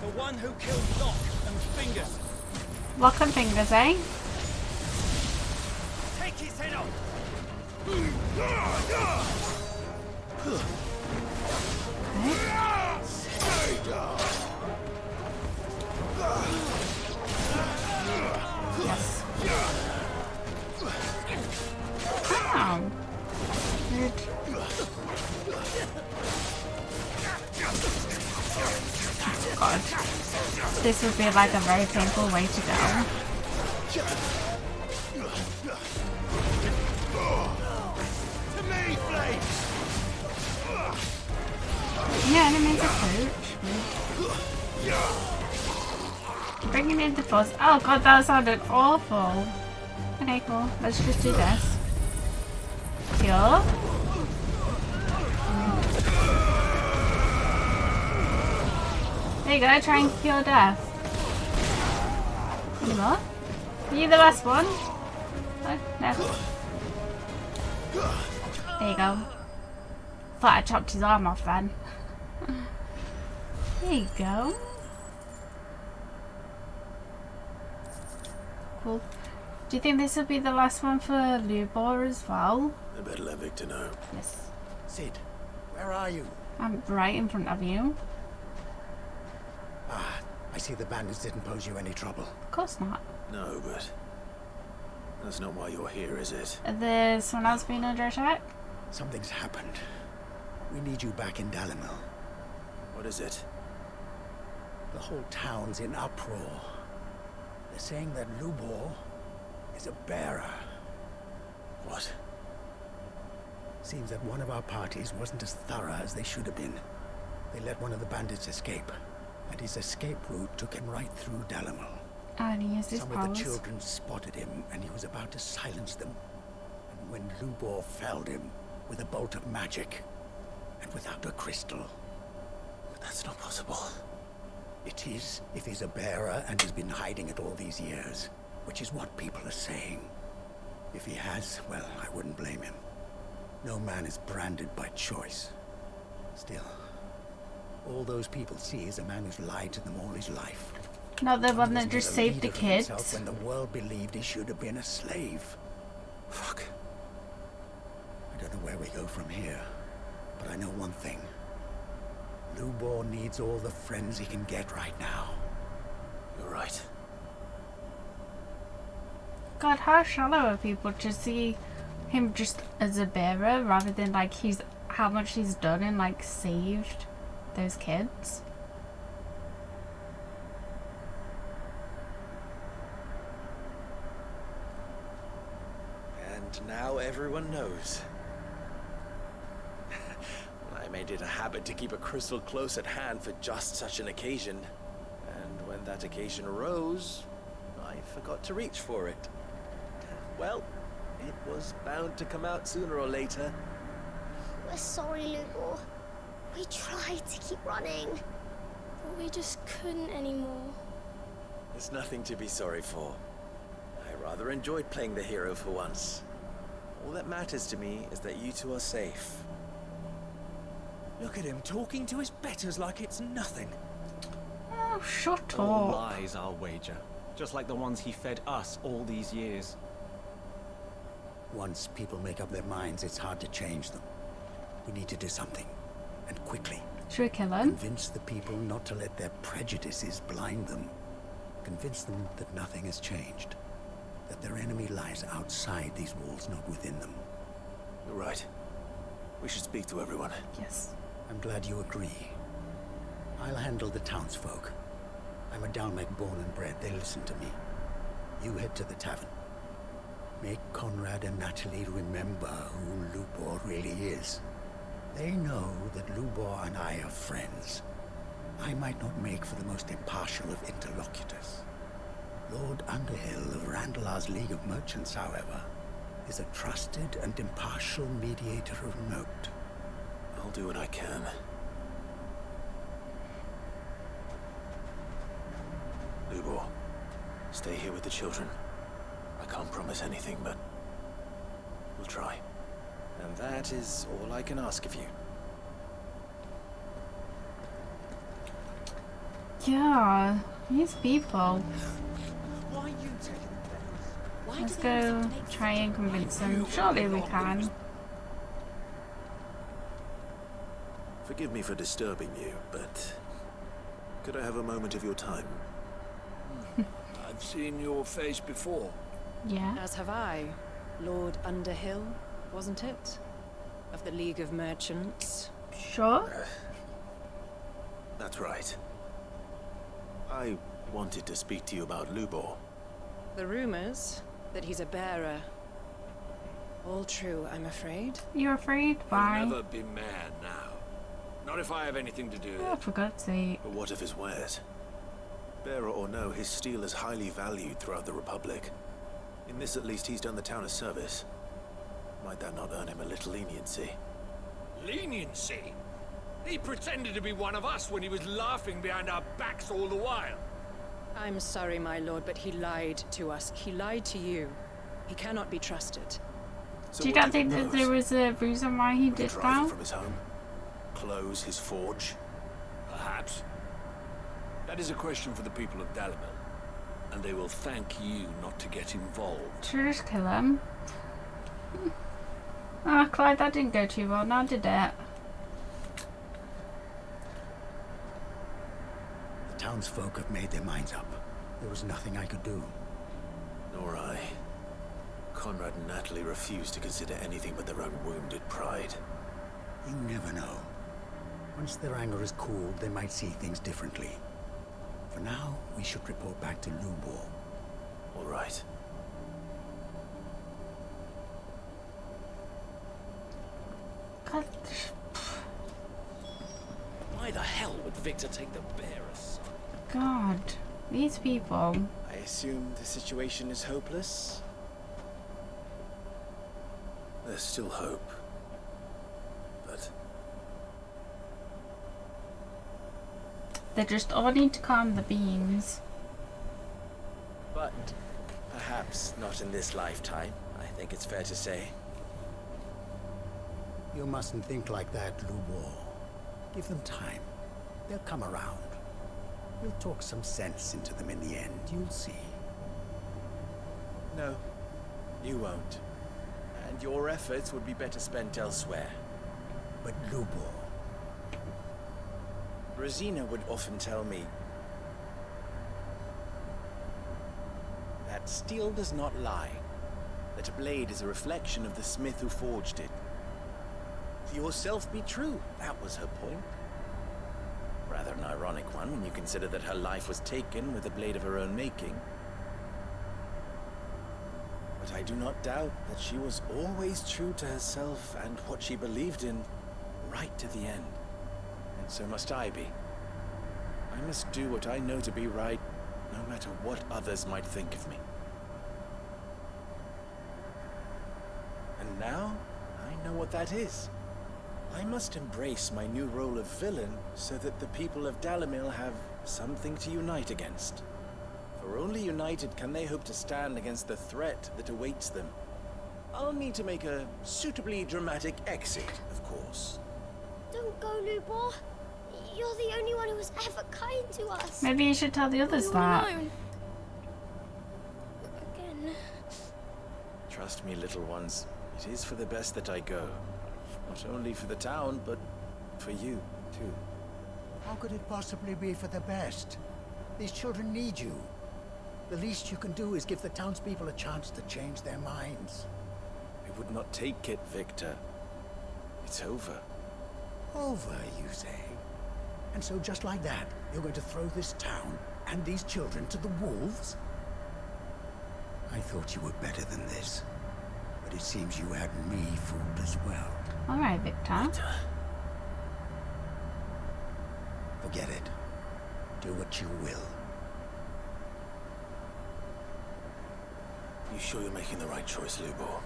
The one who killed Locke and Fingers. Lock and Fingers, eh? Take his head off. Yes. Wow. Good. God. This would be like a very painful way to go. Yeah, enemies approach. Bringing in the force. Oh god, that sounded awful. Okay, cool. Let's just do this. Cure. There you go, try and cure death. Any more? Are you the last one? Oh, no. There you go. Thought I chopped his arm off then. There you go. Cool. Do you think this will be the last one for Lubor as well? I better let Victor know. Yes. Sid, where are you? I'm right in front of you. Ah, I see the bandits didn't pose you any trouble. Of course not. No, but that's not why you're here, is it? There's someone else being under attack? Something's happened. We need you back in Dalimil. What is it? The whole town's in uproar. They're saying that Lubor is a bearer. What? Seems that one of our parties wasn't as thorough as they should have been. They let one of the bandits escape, and his escape route took him right through Dalimil. And he used his Some powers. of the children spotted him, and he was about to silence them. And when Lubor felled him with a bolt of magic, and without a crystal. But that's not possible. It is, if he's a bearer and has been hiding it all these years, which is what people are saying. If he has, well, I wouldn't blame him. No man is branded by choice. Still, all those people see is a man who's lied to them all his life. Not the one that just saved the kids. When the world believed he should have been a slave. Fuck. I don't know where we go from here, but I know one thing. Lubor needs all the friends he can get right now. You're right. God, how shallow are people to see him just as a bearer rather than like how much he's done and like saved those kids? And now everyone knows. I made it a habit to keep a crystal close at hand for just such an occasion. And when that occasion arose, I forgot to reach for it. Well, it was bound to come out sooner or later. We're sorry, Lubor. We tried to keep running, but we just couldn't anymore. There's nothing to be sorry for. I rather enjoyed playing the hero for once. All that matters to me is that you two are safe. Look at him talking to his betters like it's nothing. Oh, shut All up. lies, I'll wager. Just like the ones he fed us all these years. Once people make up their minds, it's hard to change them. We need to do something, and quickly. Should we kill him? Convince the people not to let their prejudices blind them. Convince them that nothing has changed. That their enemy lies outside these walls, not within them. You're right. We should speak to everyone. Yes. I'm glad you agree. I'll handle the townsfolk. I'm a Dalmec born and bred. They listen to me. You head to the tavern. Make Conrad and Natalie remember who Lubor really is. They know that Lubor and I are friends. I might not make for the most impartial of interlocutors. Lord Underhill of Randalar's League of Merchants, however, is a trusted and impartial mediator of note. I'll do what I can. Lubor, stay here with the children. I can't promise anything, but we'll try. And that is all I can ask of you. Yeah, these people. Why are you taking the bait? Why Let's do they go have to make try and convince them. Surely we can. Forgive me for disturbing you, but could I have a moment of your time? I've seen your face before. Yeah. As have I. Lord Underhill, wasn't it? Of the League of Merchants. Sure. That's right. I wanted to speak to you about Lubor. The rumors that he's a bearer. All true, I'm afraid. You're afraid? Why? You'll never be man now. Not if I have anything to do with Oh, it. for God's sake. But what of his wares? Bearer or no, his steel is highly valued throughout the Republic. In this, at least, he's done the town a service. Might that not earn him a little leniency? Leniency? He pretended to be one of us when he was laughing behind our backs all the while. I'm sorry, my lord, but he lied to us. He lied to you. He cannot be trusted. So Do you what not think that propose? there was a reason why he did Drive that? him from his home? Close his forge? Perhaps. That is a question for the people of Dalamil. And they will thank you not to get involved. Should we just kill him? Ah, Clyde, that didn't go too well, now did it? The townsfolk have made their minds up. There was nothing I could do. Nor I. Conrad and Natalie refuse to consider anything but their own wounded pride. You never know. Once their anger is cooled, they might see things differently. For now, we should report back to Lubor. All right. God. Why the hell would Victor take the bearers? God. These people. I assume the situation is hopeless? There's still hope. But They just all need to calm the beans. But perhaps not in this lifetime, I think it's fair to say. You mustn't think like that, Lubor. Give them time. They'll come around. We'll talk some sense into them in the end, you'll see. No, you won't. And your efforts would be better spent elsewhere. But Lubor... Rosina would often tell me that steel does not lie, that a blade is a reflection of the smith who forged it. To yourself be true, that was her point. Rather an ironic one when you consider that her life was taken with a blade of her own making. But I do not doubt that she was always true to herself and what she believed in, right to the end. And so must I be. I must do what I know to be right, no matter what others might think of me. And now, I know what that is. I must embrace my new role of villain so that the people of Dalimil have something to unite against. For only united can they hope to stand against the threat that awaits them. I'll need to make a suitably dramatic exit, of course. Don't go, Lubor. You're the only one who was ever kind to us. Maybe you should tell the others All that. alone. Again. Trust me, little ones. It is for the best that I go. Not only for the town, but for you, too. How could it possibly be for the best? These children need you. The least you can do is give the townspeople a chance to change their minds. I would not take it, Victor. It's over. Over, you say? And so just like that, you're going to throw this town and these children to the wolves? I thought you were better than this. But it seems you had me fooled as well. Alright, Victor. Forget it. Do what you will. You sure you're making the right choice, Lubor?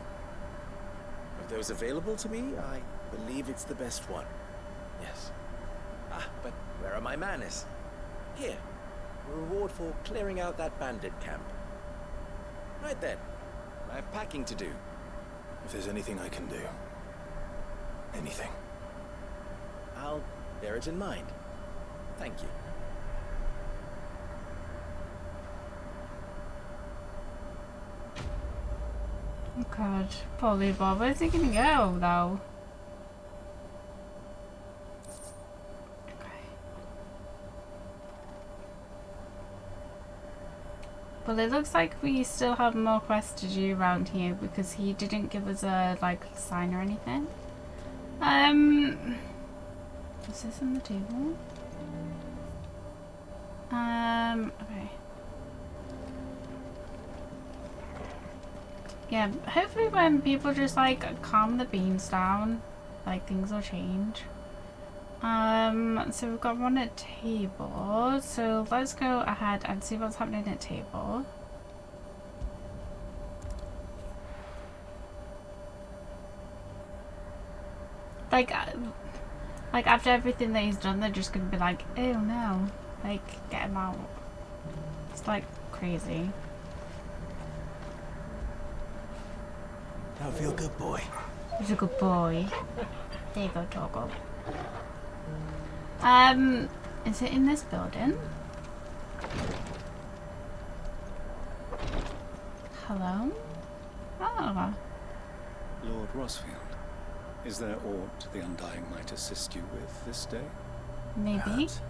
Of those available to me, I believe it's the best one. Yes. Ah, but where are my manners? Here. A reward for clearing out that bandit camp. Right then. I have packing to do. If there's anything I can do. Anything. I'll bear it in mind. Thank you. Oh god, poor Lubor. Where's he gonna go, though? Okay. Well, it looks like we still have more quests to do around here because he didn't give us a, like, sign or anything. Is this on the table? Okay. Yeah, hopefully when people just like calm the beans down, like things will change. So we've got one at table, so let's go ahead and see what's happening at table. Like after everything that he's done, they're just gonna be like, oh no, like get him out. It's like crazy. Now feel good, boy. He's a good boy. There you go, Toggle. Is it in this building? Hello? Oh. Lord Rosfield, is there aught the Undying might assist you with this day? Maybe. Perhaps.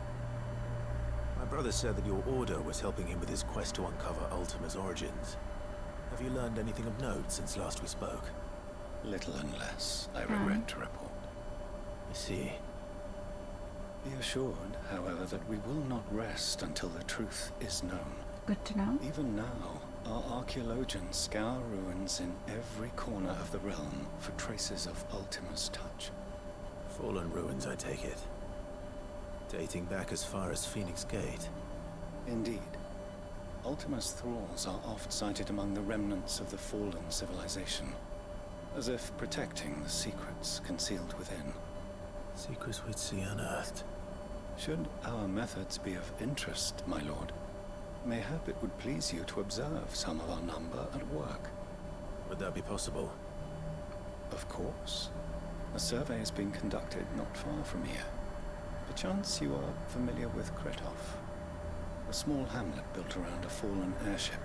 My brother said that your order was helping him with his quest to uncover Ultima's origins. Have you learned anything of note since last we spoke? Little and less, I regret to report. I see. Be assured, however, that we will not rest until the truth is known. Good to know. Even now, our archaeologians scour ruins in every corner of the realm for traces of Ultima's touch. Fallen ruins, I take it. Dating back as far as Phoenix Gate. Indeed. Ultima's thralls are oft sighted among the remnants of the fallen civilization, as if protecting the secrets concealed within. Secrets we'd see unearthed. Should our methods be of interest, my lord, mayhap it would please you to observe some of our number at work. Would that be possible? Of course. A survey is being conducted not far from here. Perchance you are familiar with Kretov, a small hamlet built around a fallen airship.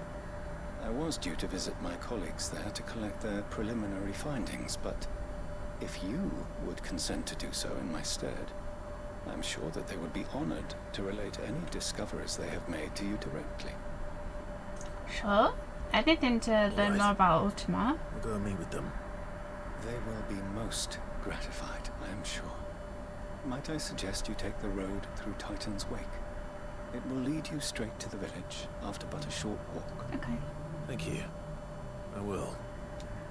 I was due to visit my colleagues there to collect their preliminary findings, but if you would consent to do so in my stead, I'm sure that they would be honored to relate any discoveries they have made to you directly. Sure. Anything to learn more about Ultima. We'll go and meet with them. They will be most gratified, I am sure. Might I suggest you take the road through Titan's Wake? It will lead you straight to the village after but a short walk. Okay. Thank you. I will.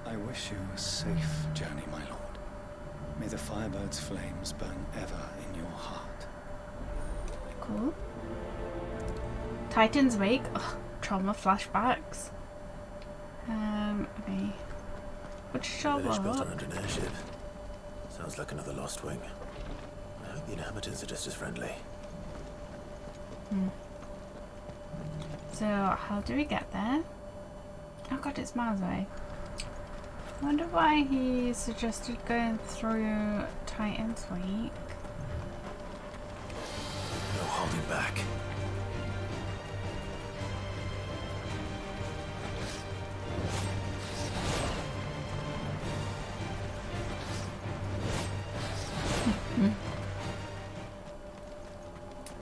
I wish you a safe journey, my lord. May the Firebird's flames burn ever in your heart. Cool. Titan's Wake. Ugh, trauma flashbacks. Okay. Which shop Village built around an airship. Sounds like another lost wing. I hope the inhabitants are just as friendly. So, how do we get there? Oh god, it's miles away. I wonder why he suggested going through Titan's Wake. No holding back.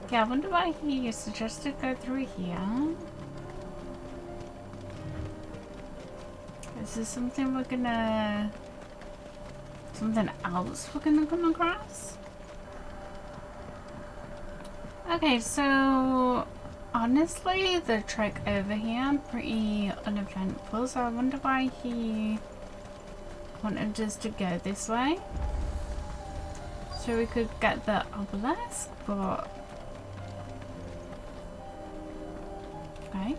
Yeah, I wonder why he suggested go through here. Is this something we're gonna... something else we're gonna come across? Okay, so... honestly, the trek over here pretty uneventful, so I wonder why he wanted us to go this way. So we could get the obelisk, but... okay.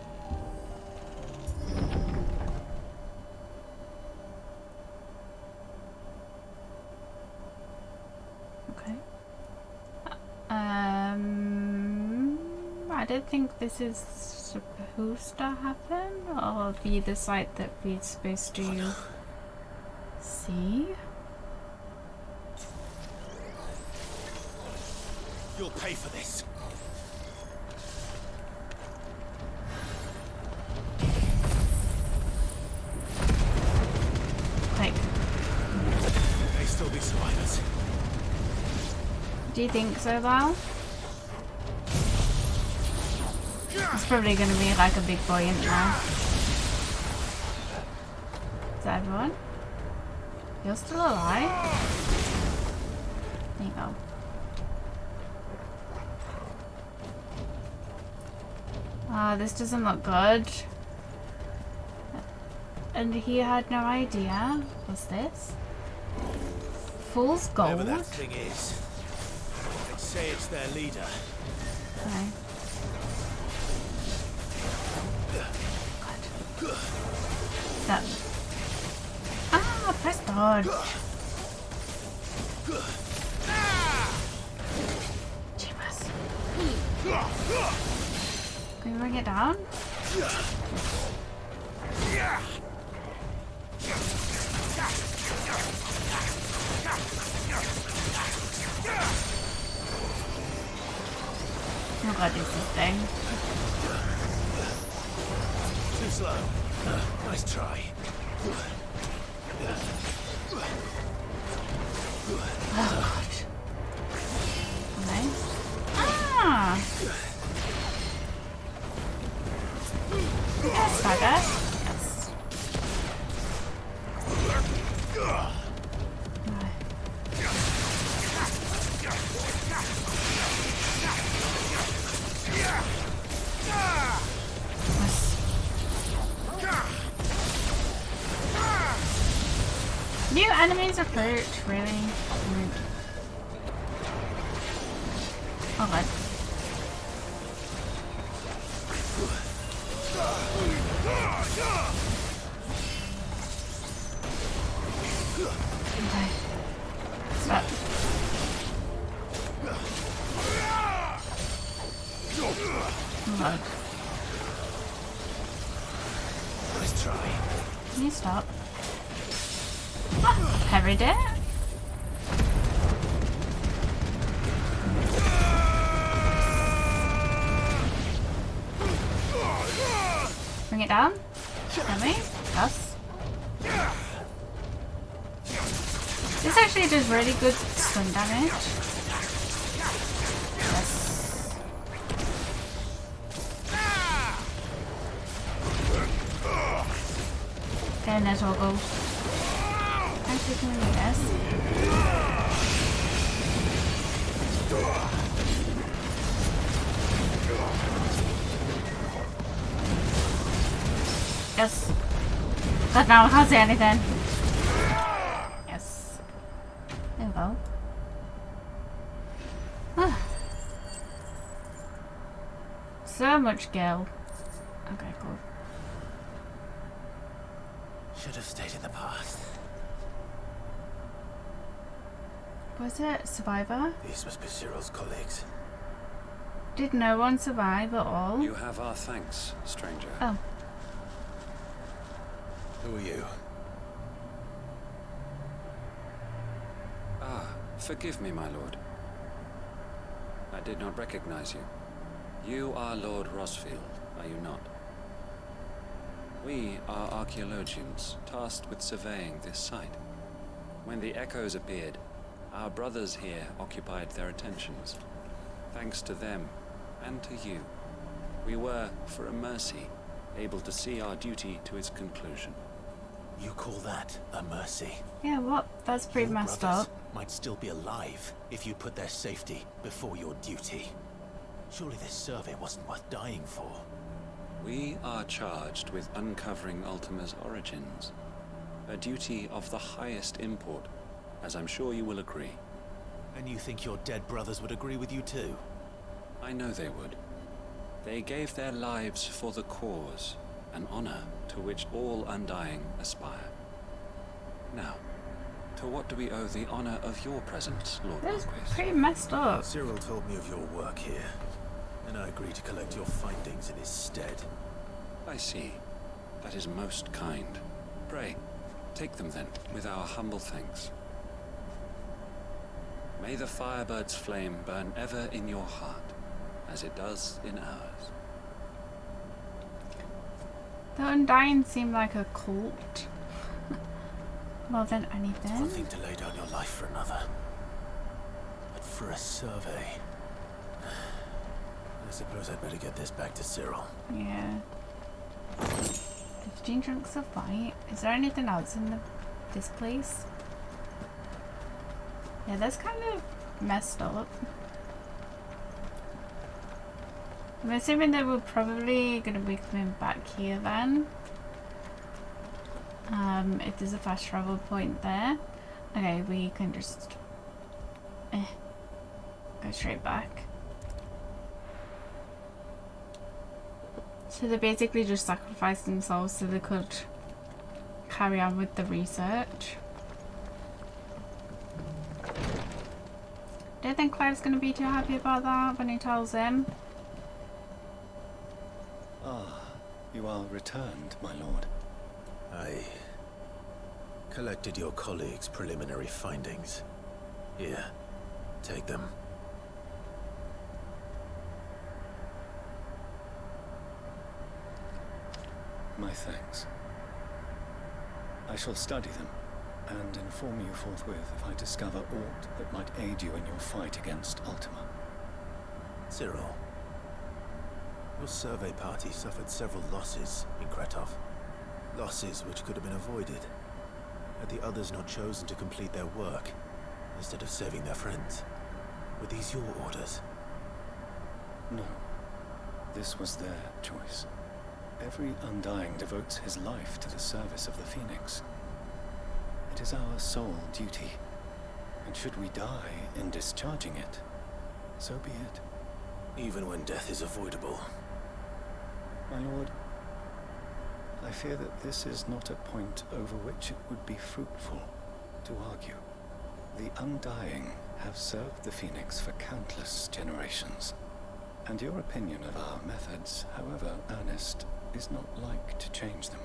Okay. I don't think this is supposed to happen, or be the site that we're supposed to see. You'll pay for this. Like, May still be survivors. do you think so, Val? It's probably going to be like a big buoyant now. Is that everyone? You're still alive? There you go. Oh, this doesn't look good. And he had no idea. What's this? Fool's Gold? Whatever that thing is, they'd say it's their leader. Okay. That. Ah, press dodge. Jeepers. Can we bring it down? Oh god, this is thing. Too slow. Nice try. Oh god. Nice. Ah! Yes, Saga. Yes. New enemies approach, really? Oh god. Okay. Stop. Oh god. Nice try. Can you stop? Oh, heavy day. Bring it down. Can we? Yes. This actually does really good stun damage. Yes. Okay, let's all go. Actually, can we do this? Yes. God, now I can't see anything. Yes. There we Oh. So much Gil. Okay, cool. Should have stayed in the past. Was it Survivor? These must be Cyril's colleagues. Did no one survive at all? You have our thanks, stranger. Oh. Who are you? Ah, forgive me, my lord. I did not recognize you. You are Lord Rosfield, are you not? We are archaeologians, tasked with surveying this site. When the echoes appeared, our brothers here occupied their attentions. Thanks to them, and to you, we were, for a mercy, able to see our duty to its conclusion. You call that a mercy? Yeah, what? That's pretty Your messed brothers up. might still be alive if you put their safety before your duty. Surely this survey wasn't worth dying for. We are charged with uncovering Ultima's origins. A duty of the highest import, as I'm sure you will agree. And you think your dead brothers would agree with you too? I know they would. They gave their lives for the cause, an honor to which all Undying aspire. Now, to what do we owe the honor of your presence, Lord That's Marquis? pretty messed up. Cyril told me of your work here, and I agreed to collect your findings in his stead. I see. That is most kind. Pray, take them then, with our humble thanks. May the Firebird's flame burn ever in your heart, as it does in ours. The Undying seem like a cult. More than anything. It's one thing to lay down your life for another. But for a survey... I suppose I'd better get this back to Cyril. Yeah. 15 chunks of white. Is there anything else in this place? Yeah, that's kind of messed up. I'm assuming that we're probably going to be coming back here then. If there's a fast travel point there. Okay, we can just go straight back. So they basically just sacrificed themselves so they could carry on with the research. Don't think Clive's going to be too happy about that when he tells him. Ah, you are returned, my lord. I collected your colleagues' preliminary findings. Here, take them. My thanks. I shall study them, and inform you forthwith if I discover aught that might aid you in your fight against Ultima. Cyril, your survey party suffered several losses in Kretov. Losses which could have been avoided, had the others not chosen to complete their work, instead of saving their friends. Were these your orders? No. This was their choice. Every Undying devotes his life to the service of the Phoenix. It is our sole duty, and should we die in discharging it, so be it. Even when death is avoidable. My lord, I fear that this is not a point over which it would be fruitful to argue. The Undying have served the Phoenix for countless generations, and your opinion of our methods, however earnest, is not like to change them.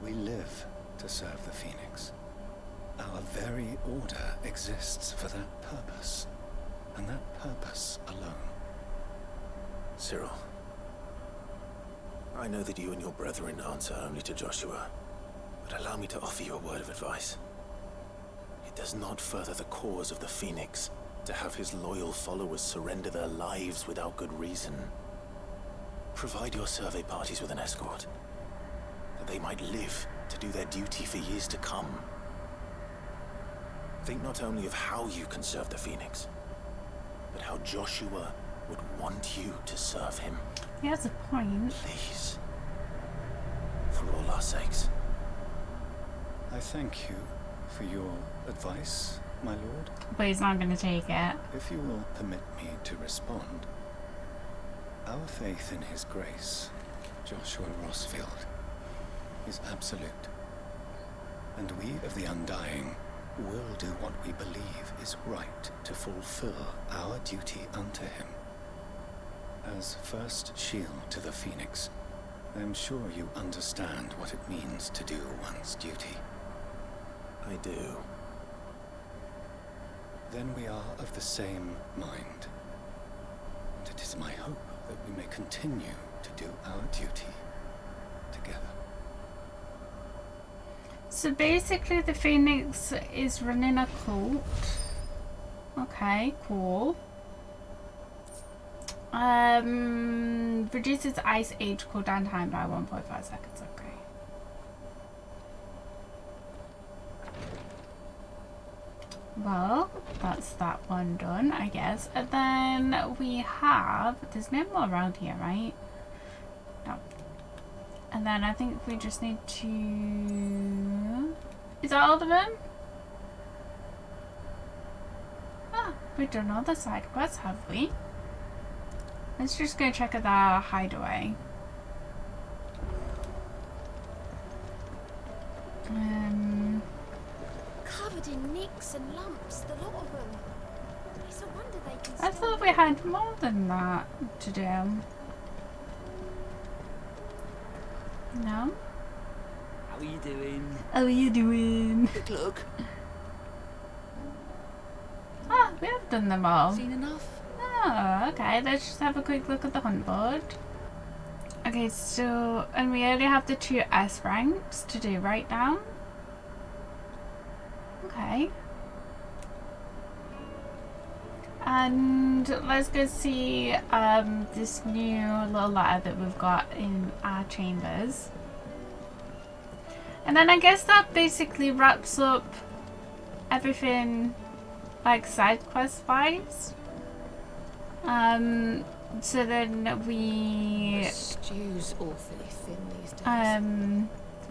We live to serve the Phoenix. Our very order exists for that purpose, and that purpose alone. Cyril, I know that you and your brethren answer only to Joshua, but allow me to offer you a word of advice. It does not further the cause of the Phoenix to have his loyal followers surrender their lives without good reason. Provide your survey parties with an escort, that they might live to do their duty for years to come. Think not only of how you can serve the Phoenix, but how Joshua would want you to serve him. He has a point. Please. For all our sakes. I thank you for your advice my lord? But he's not going to take it. If you will permit me to respond, our faith in his grace, Joshua Rossfield, is absolute. And we of the Undying will do what we believe is right to fulfill our duty unto him. As first shield to the Phoenix, I am sure you understand what it means to do one's duty. I do. Then we are of the same mind. And it is my hope that we may continue to do our duty together. So basically the Phoenix is running a cult. Okay, cool. Reduces ice age cooldown time by 1.5 seconds, okay. Well, that's that one done, I guess. And then we have, there's no more around here, right? No. And then I think we just need to, is that all of them? Ah, we've done all the side quests, have we? Let's just go check out our hideaway. Covered in nicks and lumps, the lot of them. It's a wonder they can I thought we had more than that to do. No? How are you doing? How are you doing? Quick look. Ah, we have done them all. Seen enough? Oh, okay. Let's just have a quick look at the hunt board. Okay, so, and we only have the 2 S ranks to do right now. Okay. And let's go see this new little letter that we've got in our chambers. And then I guess that basically wraps up everything, like, side quest wise. So then we... The stew's awfully thin these days.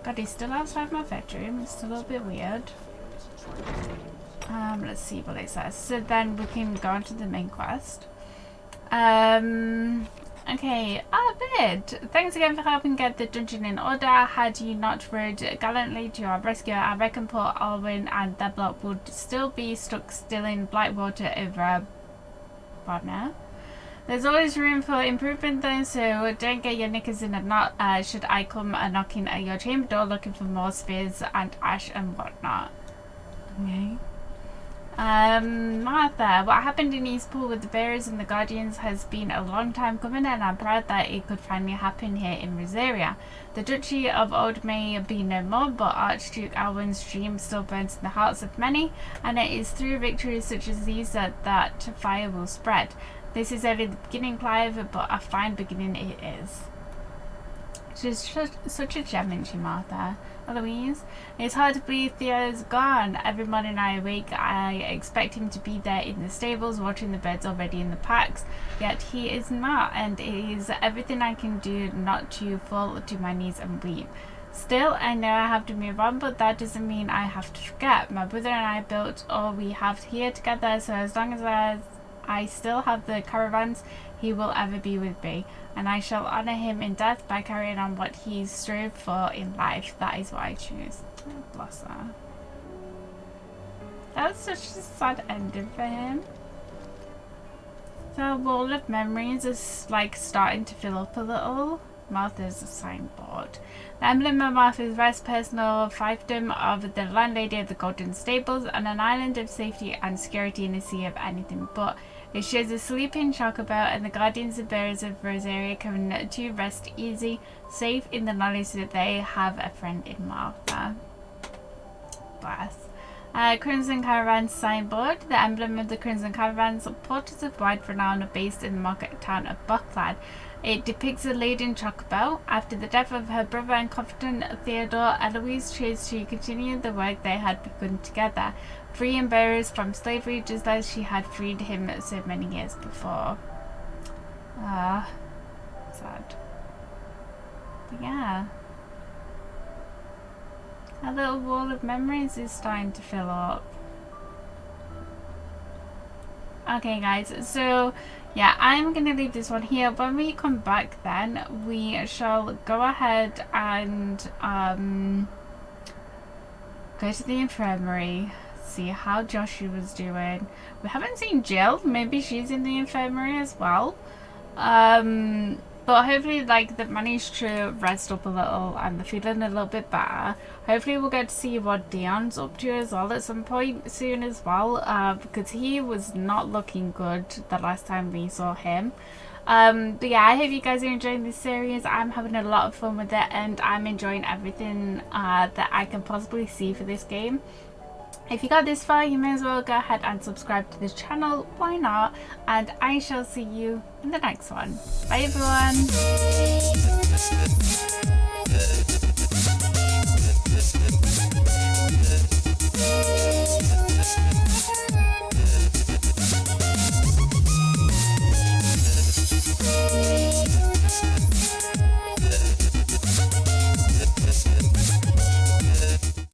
God, he's still outside my bedroom. It's a little bit weird. Let's see what it says. So then we can go on to the main quest. Okay, Bid, thanks again for helping get the dungeon in order. Had you not rode gallantly to our rescue, I reckon poor Alwyn and Deadlock would still be stuck still in Blackwater over a partner. There's always room for improvement though, so don't get your knickers in a knot should I come knocking at your chamber door looking for more spheres and ash and whatnot. Okay. Martha, what happened in Eastpool with the Bearers and the Guardians has been a long time coming, and I'm proud that it could finally happen here in Rosaria. The Duchy of Old may be no more, but Archduke Alwyn's dream still burns in the hearts of many, and it is through victories such as these that fire will spread. This is only the beginning, Clive, but a fine beginning it is. She's such a gem, isn't she, Martha? Eloise, it's hard to believe Theo's gone. Every morning I awake, I expect him to be there in the stables, watching the birds already in the packs. Yet he is not, and it is everything I can do not to fall to my knees and weep. Still, I know I have to move on, but that doesn't mean I have to forget. My brother and I built all we have here together, so as long as I still have the caravans, he will ever be with me, and I shall honour him in death by carrying on what he strove for in life. That is what I choose. Oh, bless her. That was such a sad ending for him. The wall of memories is like starting to fill up a little. Martha's signboard. The emblem of Martha's Rest, personal fiefdom of the landlady of the Golden Stables, and an island of safety and security in a sea of anything but. It shows a sleeping chocobo, and the guardians and bearers of Rosaria can to rest easy, safe in the knowledge that they have a friend in Martha. Bless. Crimson Caravan signboard. The emblem of the Crimson Caravans, porters of wide renown based in the market town of Buckland. It depicts a laden chocobo. After the death of her brother and confidant Theodore, Eloise chose to continue the work they had begun together, freeing bearers from slavery just as she had freed him so many years before. Ah, sad. But yeah. A little wall of memories is starting to fill up. Okay guys, so yeah, I'm gonna leave this one here. When we come back then we shall go ahead and go to the infirmary, see how Joshua's doing. We haven't seen Jill, maybe she's in the infirmary as well. But hopefully like they've managed to rest up a little and they're feeling a little bit better. Hopefully we'll get to see what Dion's up to as well at some point soon as well, because he was not looking good the last time we saw him. But yeah, I hope you guys are enjoying this series. I'm having a lot of fun with it and I'm enjoying everything that I can possibly see for this game. If you got this far, you may as well go ahead and subscribe to this channel. Why not? And I shall see you in the next one. Bye everyone.